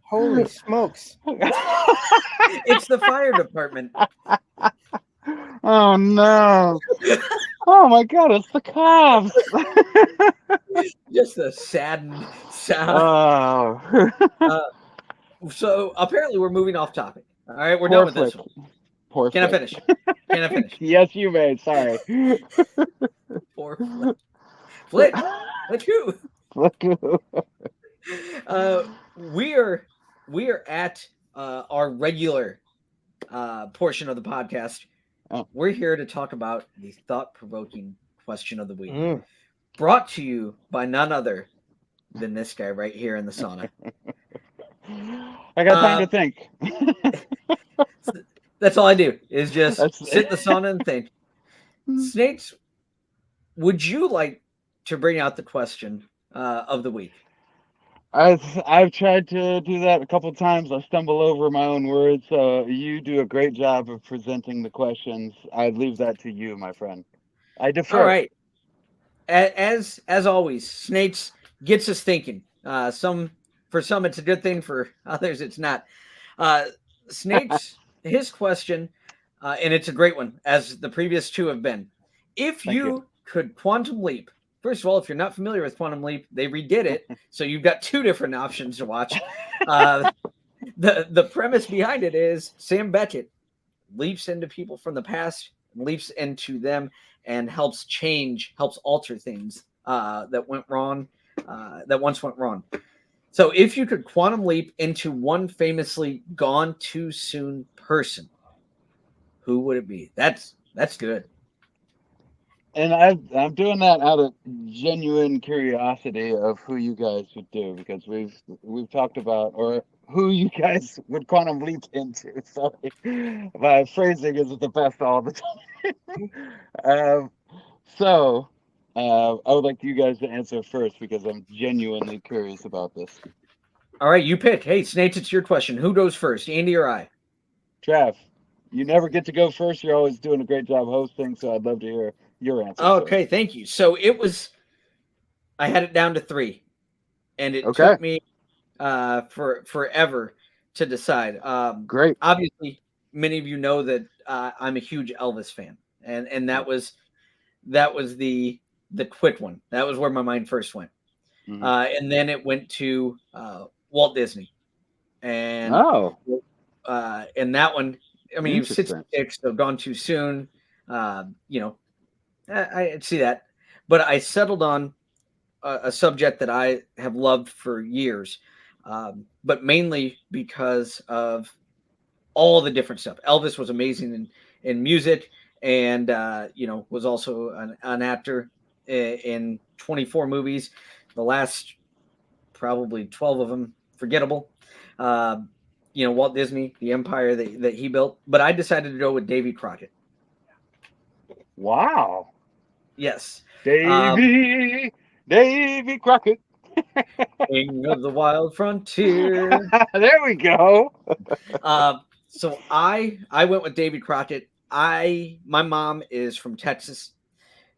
Holy smokes. It's the fire department. Oh no. Oh my god, it's the cops. Just a saddened sound. Oh. So apparently we're moving off topic. All right, we're done with this one. Poor Can I Flick. finish? Can I finish? Yes, you may. Sorry. Poor Flick. Flick. Flick who? We are at our regular portion of the podcast. Oh. We're here to talk about the thought-provoking question of the week, brought to you by none other than this guy right here in the sauna. I got time to think. That's all I do is just sit in the sauna and think. Snakes, would you like to bring out the question of the week? I've tried to do that a couple times. I stumble over my own words. You do a great job of presenting the questions. I leave that to you, my friend. I defer. All right. As always, Snakes gets us thinking. For some it's a good thing. For others, it's not. Snakes, his question, and it's a great one, as the previous two have been. If you could quantum leap. First of all, if you're not familiar with Quantum Leap, they redid it, so you've got two different options to watch. The premise behind it is Sam Beckett leaps into people from the past, leaps into them, and helps alter things that went wrong, that once went wrong. So if you could quantum leap into one famously gone too soon person, who would it be? That's good. And I'm doing that out of genuine curiosity of who you guys would do, because we've talked about, or who you guys would quantum leap into. Sorry, my phrasing isn't the best all the time. So I would like you guys to answer first because I'm genuinely curious about this. All right, you pick. Hey, Snakes, it's your question. Who goes first, Andy or I? Trav, you never get to go first. You're always doing a great job hosting, so I'd love to hear your answer. Okay, thank you. So I had it down to 3, and it took me forever to decide. Great. Obviously, many of you know that I'm a huge Elvis fan, and that was the quick one. That was where my mind first went, and then it went to Walt Disney, and that one. I mean, he was 66, so gone too soon. I see that, but I settled on a subject that I have loved for years, but mainly because of all the different stuff. Elvis was amazing in music, and was also an actor in 24 movies. The last probably 12 of them forgettable. Walt Disney, the empire that he built, but I decided to go with Davy Crockett. Wow. Yes. Davy Crockett. King of the Wild Frontier. There we go. So I went with Davy Crockett. My mom is from Texas,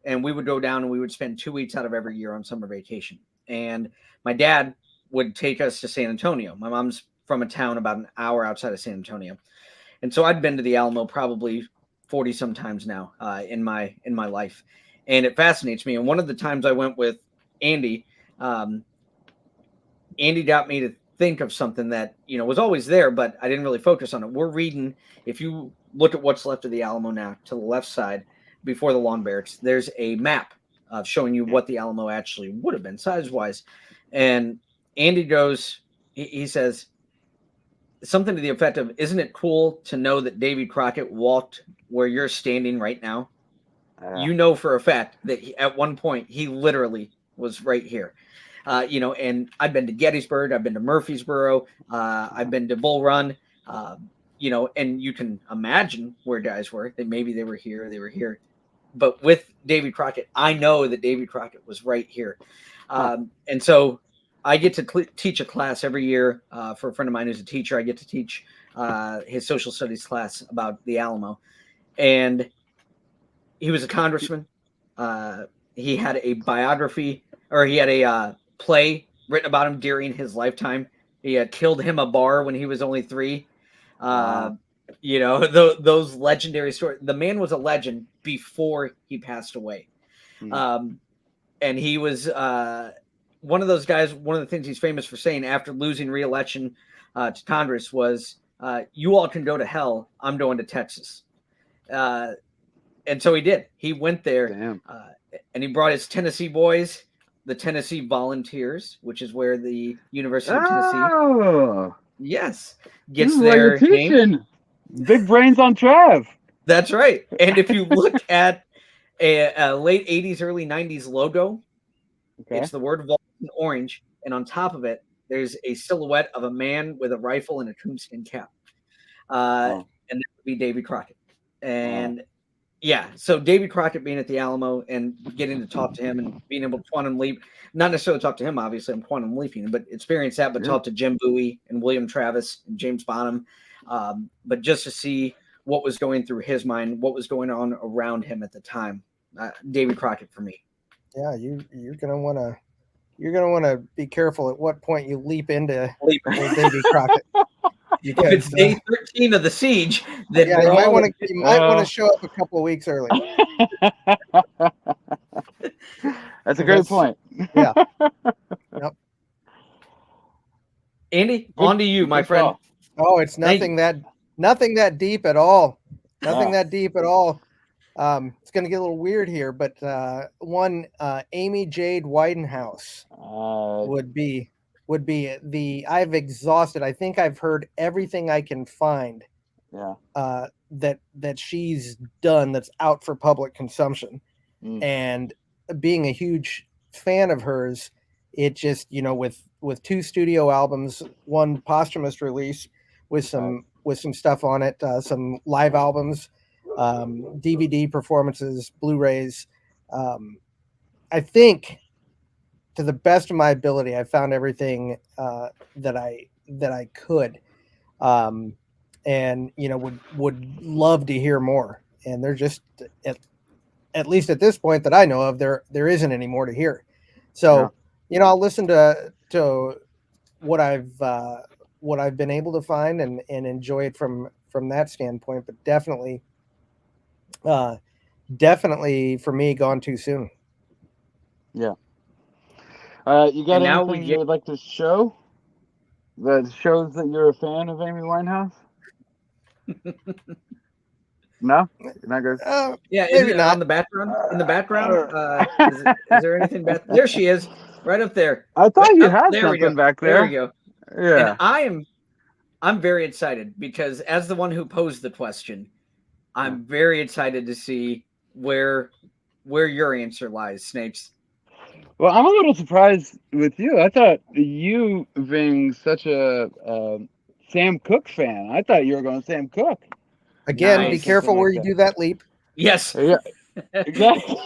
and we would go down and we would spend 2 weeks out of every year on summer vacation. And my dad would take us to San Antonio. My mom's from a town about an hour outside of San Antonio. And so I'd been to the Alamo probably 40 some times now in my life. And it fascinates me. And one of the times I went with Andy, Andy got me to think of something that, was always there, but I didn't really focus on it. We're reading, if you look at what's left of the Alamo now, to the left side, before the lawn barracks, there's a map showing you what the Alamo actually would have been size-wise. And Andy goes, he says something to the effect of, isn't it cool to know that Davy Crockett walked where you're standing right now? You know for a fact that at one point he literally was right here. And I've been to Gettysburg, I've been to Murfreesboro, I've been to Bull Run, and you can imagine where guys were. Maybe they were here. But with Davy Crockett, I know that Davy Crockett was right here. And so I get to teach a class every year for a friend of mine who's a teacher. I get to teach his social studies class about the Alamo. And he was a congressman. He had a biography, or he had a play written about him during his lifetime. He had killed him a bar when he was only 3. Wow. Those legendary stories. The man was a legend before he passed away. And he was one of those guys. One of the things he's famous for saying after losing re-election to Congress was, you all can go to hell. I'm going to Texas. And so he did. He went there, and he brought his Tennessee boys, the Tennessee Volunteers, which is where the University of Tennessee, this gets is their what you're name. teaching. Big brains on Trav. That's right. And if you look at a late 80s, early 90s logo, it's the word Vol in orange, and on top of it, there's a silhouette of a man with a rifle and a coonskin cap. And that would be Davy Crockett. And so Davy Crockett being at the Alamo and getting to talk to him and being able to quantum leap, not necessarily talk to him, obviously, I'm quantum leaping, but experience that, but talk to Jim Bowie and William Travis and James Bonham. But just to see what was going through his mind, what was going on around him at the time. Davy Crockett for me. Yeah, you're gonna want to be careful at what point you leap into Davy Crockett. If it's day 13 of the siege, then you might want to show up a couple of weeks early. That's a great point. Yeah. Yep. Andy, on to you, my friend. Oh, it's nothing that deep at all. Nothing that deep at all. It's going to get a little weird here, but Amy Jade Widenhouse would be the. I've exhausted. I think I've heard everything I can find. Yeah. That she's done that's out for public consumption, and being a huge fan of hers, it just with 2 studio albums, 1 posthumous release with some stuff on it, some live albums. DVD performances, Blu-rays. I think, to the best of my ability, I found everything that I could, and would love to hear more. And they're just at least at this point that I know of, there isn't any more to hear. So I'll listen to what I've been able to find and enjoy it from that standpoint. But definitely for me, gone too soon. Yeah. You got anything you would like to show that shows that you're a fan of Amy Winehouse? No, you're not good. Maybe not. In the background. Is there anything back there? She is, right up there. I thought you had something back there. There we go. Yeah. And I'm very excited because as the one who posed the question, I'm very excited to see where your answer lies, Snakes. Well, I'm a little surprised with you. I thought you being such a Sam Cooke fan, I thought you were going Sam Cooke. Again, be careful where you do that leap. Yes. Yeah, exactly.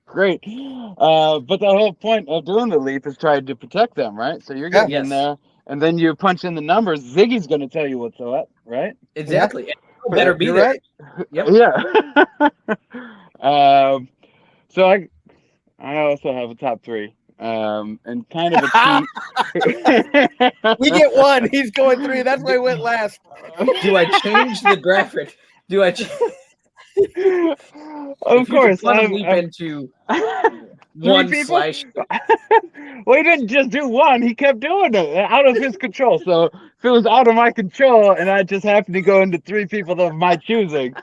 Great. But the whole point of doing the leap is trying to protect them, right? So you're getting in there, and then you punch in the numbers. Ziggy's going to tell you what's up, right? Exactly. Yeah. Better be there. Right. Yep. Yeah. So I also have a top 3. And kind of a cheat. We get 1. He's going 3. That's why I went last. Do I change the graphic? Of course. I'm leap into 1 slash. Well, he didn't just do 1. He kept doing it out of his control. So if it was out of my control and I just happened to go into 3 people of my choosing.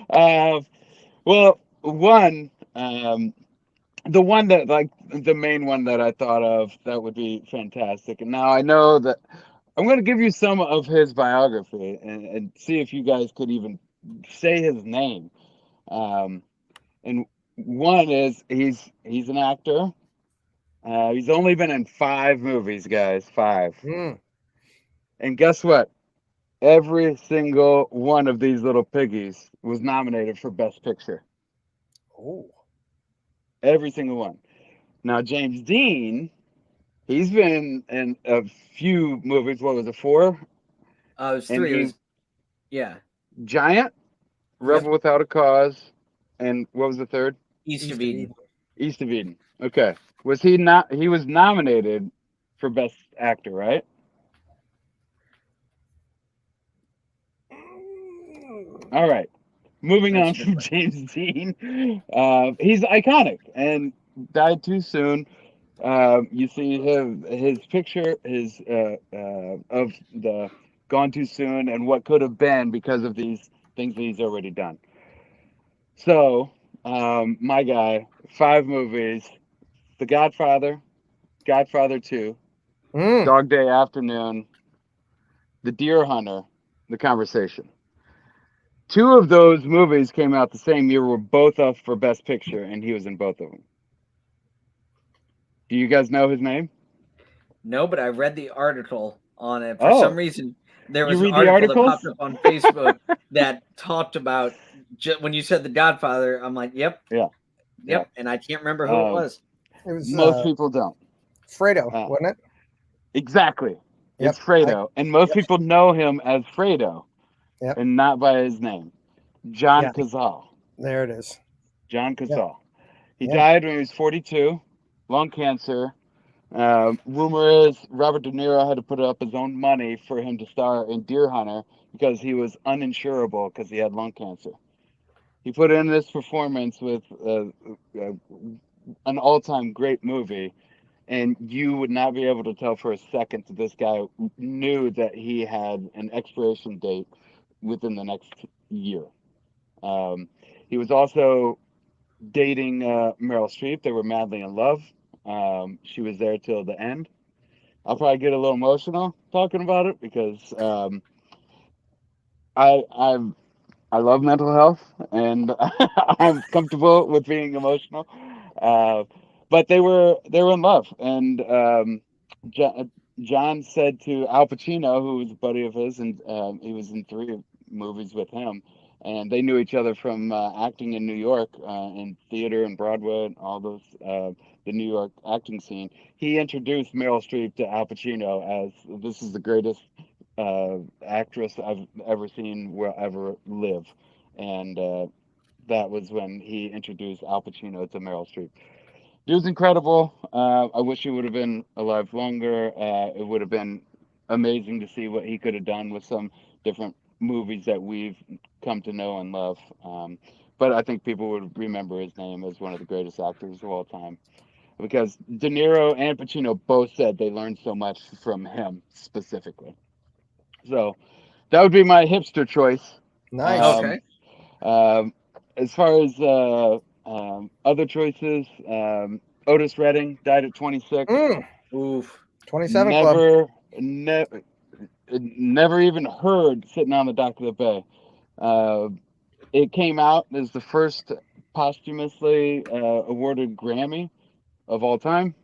Well, 1, the one that, like, the main one that I thought of that would be fantastic. And now I know that I'm going to give you some of his biography and see if you guys could even say his name. And One is he's an actor. He's only been in 5 movies, guys. 5. Mm. And guess what? Every single one of these little piggies was nominated for Best Picture. Oh. Every single one. Now, James Dean, he's been in a few movies. What was it, 4? It was And 3. It he was, yeah, Giant, Rebel Without a Cause, and what was the third? East of Eden. East of Eden. Okay. Was he not? He was nominated for Best Actor, right? All right. Moving That's on a good from question. James Dean, he's iconic and died too soon. You see his picture, of the gone too soon and what could have been because of these things that he's already done. So, my guy, 5 movies: The Godfather, Godfather 2, Mm. Dog Day Afternoon, The Deer Hunter, The Conversation. 2 of those movies came out the same year, were both up for Best Picture, and he was in both of them. Do you guys know his name? No, but I read the article on it. For some Oh, reason, there you was an read the article that articles? popped up on Facebook that talked about when you said The Godfather. I'm like, yep, Yeah, yeah. and I can't remember who it was. It was Most people don't. Fredo, Uh, wasn't it? exactly. It's Yep. Fredo, and most Yep. people know him as Fredo, Yep. and not by his name. John Yeah. Cazale. There it is. John Cazale. He Yeah. died when he was 42, lung cancer. Rumor is Robert De Niro had to put up his own money for him to star in Deer Hunter because he was uninsurable because he had lung cancer. He put in this performance with an all-time great movie, and you would not be able to tell for a second that this guy knew that he had an expiration date within the next year. He was also dating Meryl Streep. They were madly in love. She was there till the end. I'll probably get a little emotional talking about it because I I love mental health and I'm comfortable with being emotional. Uh, but they were in love, and John said to Al Pacino, who was a buddy of his, and he was in 3 movies with him, and they knew each other from acting in New York, in theater and Broadway, and all those the New York acting scene. He introduced Meryl Streep to Al Pacino as this is the greatest actress I've ever seen will ever live, and that was when he introduced Al Pacino to Meryl Streep. He was incredible. I wish he would have been alive longer. It would have been amazing to see what he could have done with some different movies that we've come to know and love. But I think people would remember his name as one of the greatest actors of all time because De Niro and Pacino both said they learned so much from him specifically. So that would be my hipster choice. Nice. Um, Okay. as far as other choices, Otis Redding died at 26. Oof. 27 Club. Never even heard Sitting on the Dock of the Bay. It came out as the first posthumously awarded Grammy of all time.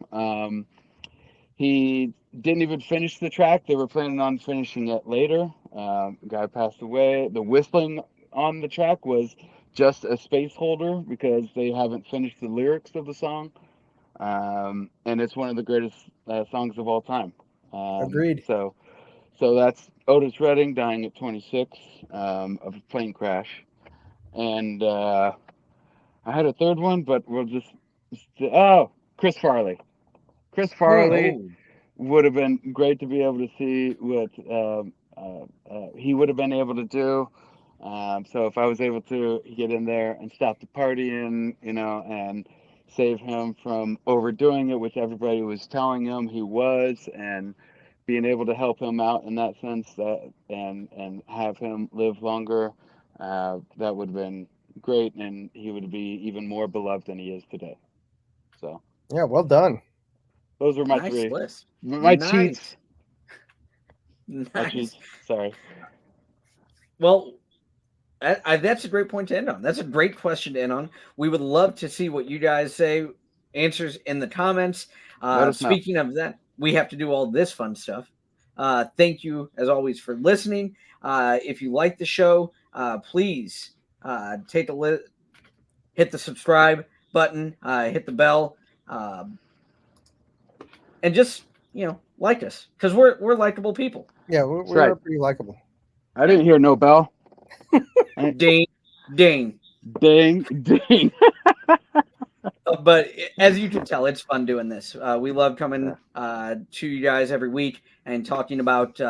He didn't even finish the track. They were planning on finishing it later. The guy passed away. The whistling on the track was just a space holder because they haven't finished the lyrics of the song. And it's one of the greatest songs of all time. Agreed. So that's Otis Redding dying at 26 of a plane crash. And I had a third one, but we'll just Chris Farley. Chris Farley Oh, would have been great to be able to see what he would have been able to do. So if I was able to get in there and stop the partying, and save him from overdoing it, which everybody was telling him he was, and being able to help him out in that sense, and have him live longer, that would have been great, and he would be even more beloved than he is today. So Yeah, well done. those were my nice 3. list. My Nice. cheats. My Nice. cheats. Sorry. Well, That's a great point to end on. That's a great question to end on. We would love to see what you guys say, answers in the comments. Let us know. Speaking of that, we have to do all this fun stuff. Thank you, as always, for listening. If you like the show, please hit the subscribe button, hit the bell, and just like us, because we're likable people. Yeah, we are pretty likable. I didn't hear no bell. Ding, ding, ding, ding. But as you can tell, it's fun doing this. We love coming to you guys every week and talking about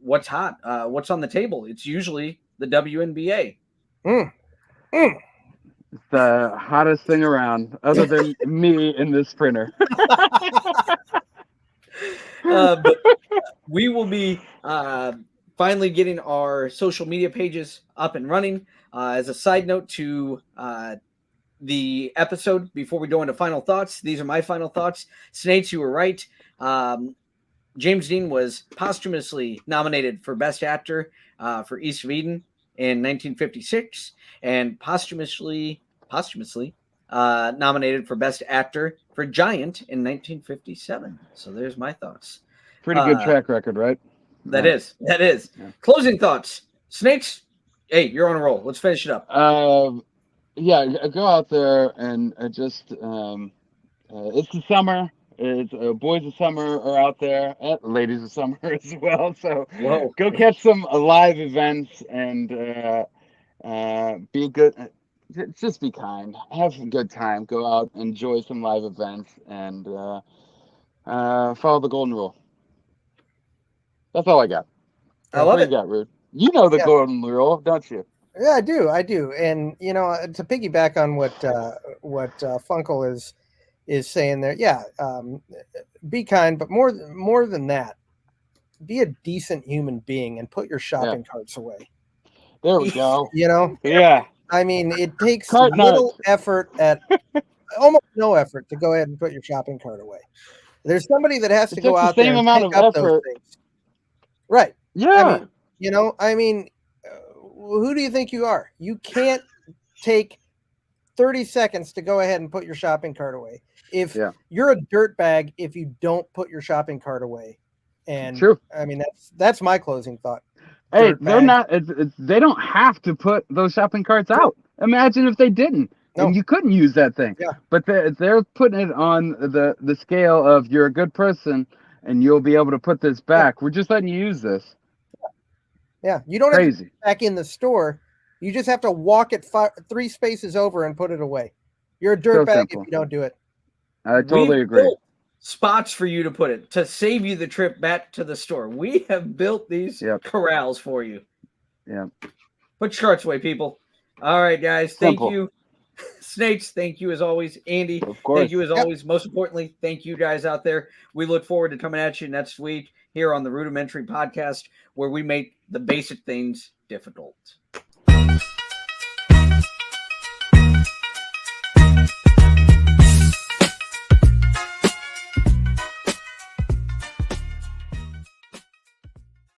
what's hot, what's on the table. It's usually the WNBA. It's the hottest thing around, other than me in this printer. But we will be finally getting our social media pages up and running. As a side note to the episode, before we go into final thoughts, these are my final thoughts. Snates, you were right. James Dean was posthumously nominated for Best Actor for East of Eden in 1956, and posthumously nominated for Best Actor for Giant in 1957. So there's my thoughts. Pretty good track record, right? That is. Yeah. Closing thoughts. Snakes, hey, you're on a roll. Let's finish it up. Yeah, go out there and just it's the summer. It's boys of summer are out there, ladies of summer as well. So go catch some live events and be good. Just be kind. Have a good time. Go out, enjoy some live events, and follow the golden rule. That's all I got. I love it. You got, Rude? You know the golden rule, don't you? Yeah, I do. And to piggyback on what Funkel is saying there, be kind, but more than that, be a decent human being and put your shopping carts away. There we go. Yeah. I mean, it takes almost no effort to go ahead and put your shopping cart away. There's somebody that has to go out there and pick up those things. Right. Yeah. I mean, who do you think you are? You can't take 30 seconds to go ahead and put your shopping cart away. If you're a dirtbag, if you don't put your shopping cart away. And true. I mean, that's my closing thought. Hey, they're not. They don't have to put those shopping carts out. Imagine if they didn't, and you couldn't use that thing. Yeah. But they're putting it on the scale of you're a good person, and you'll be able to put this back. Yeah. We're just letting you use this. Yeah, you don't have to put it back in the store. You just have to walk it 3 spaces over and put it away. You're a dirtbag if you don't do it. I totally agree. Spots for you to put it to save you the trip back to the store. We have built these corrals for you. Yeah. Put your carts away, people. All right, guys. Thank you. Snakes, thank you as always. Andy, of course. Thank you as always. Most importantly, thank you guys out there. We look forward to coming at you next week here on the Roodimentary podcast, where we make the basic things difficult.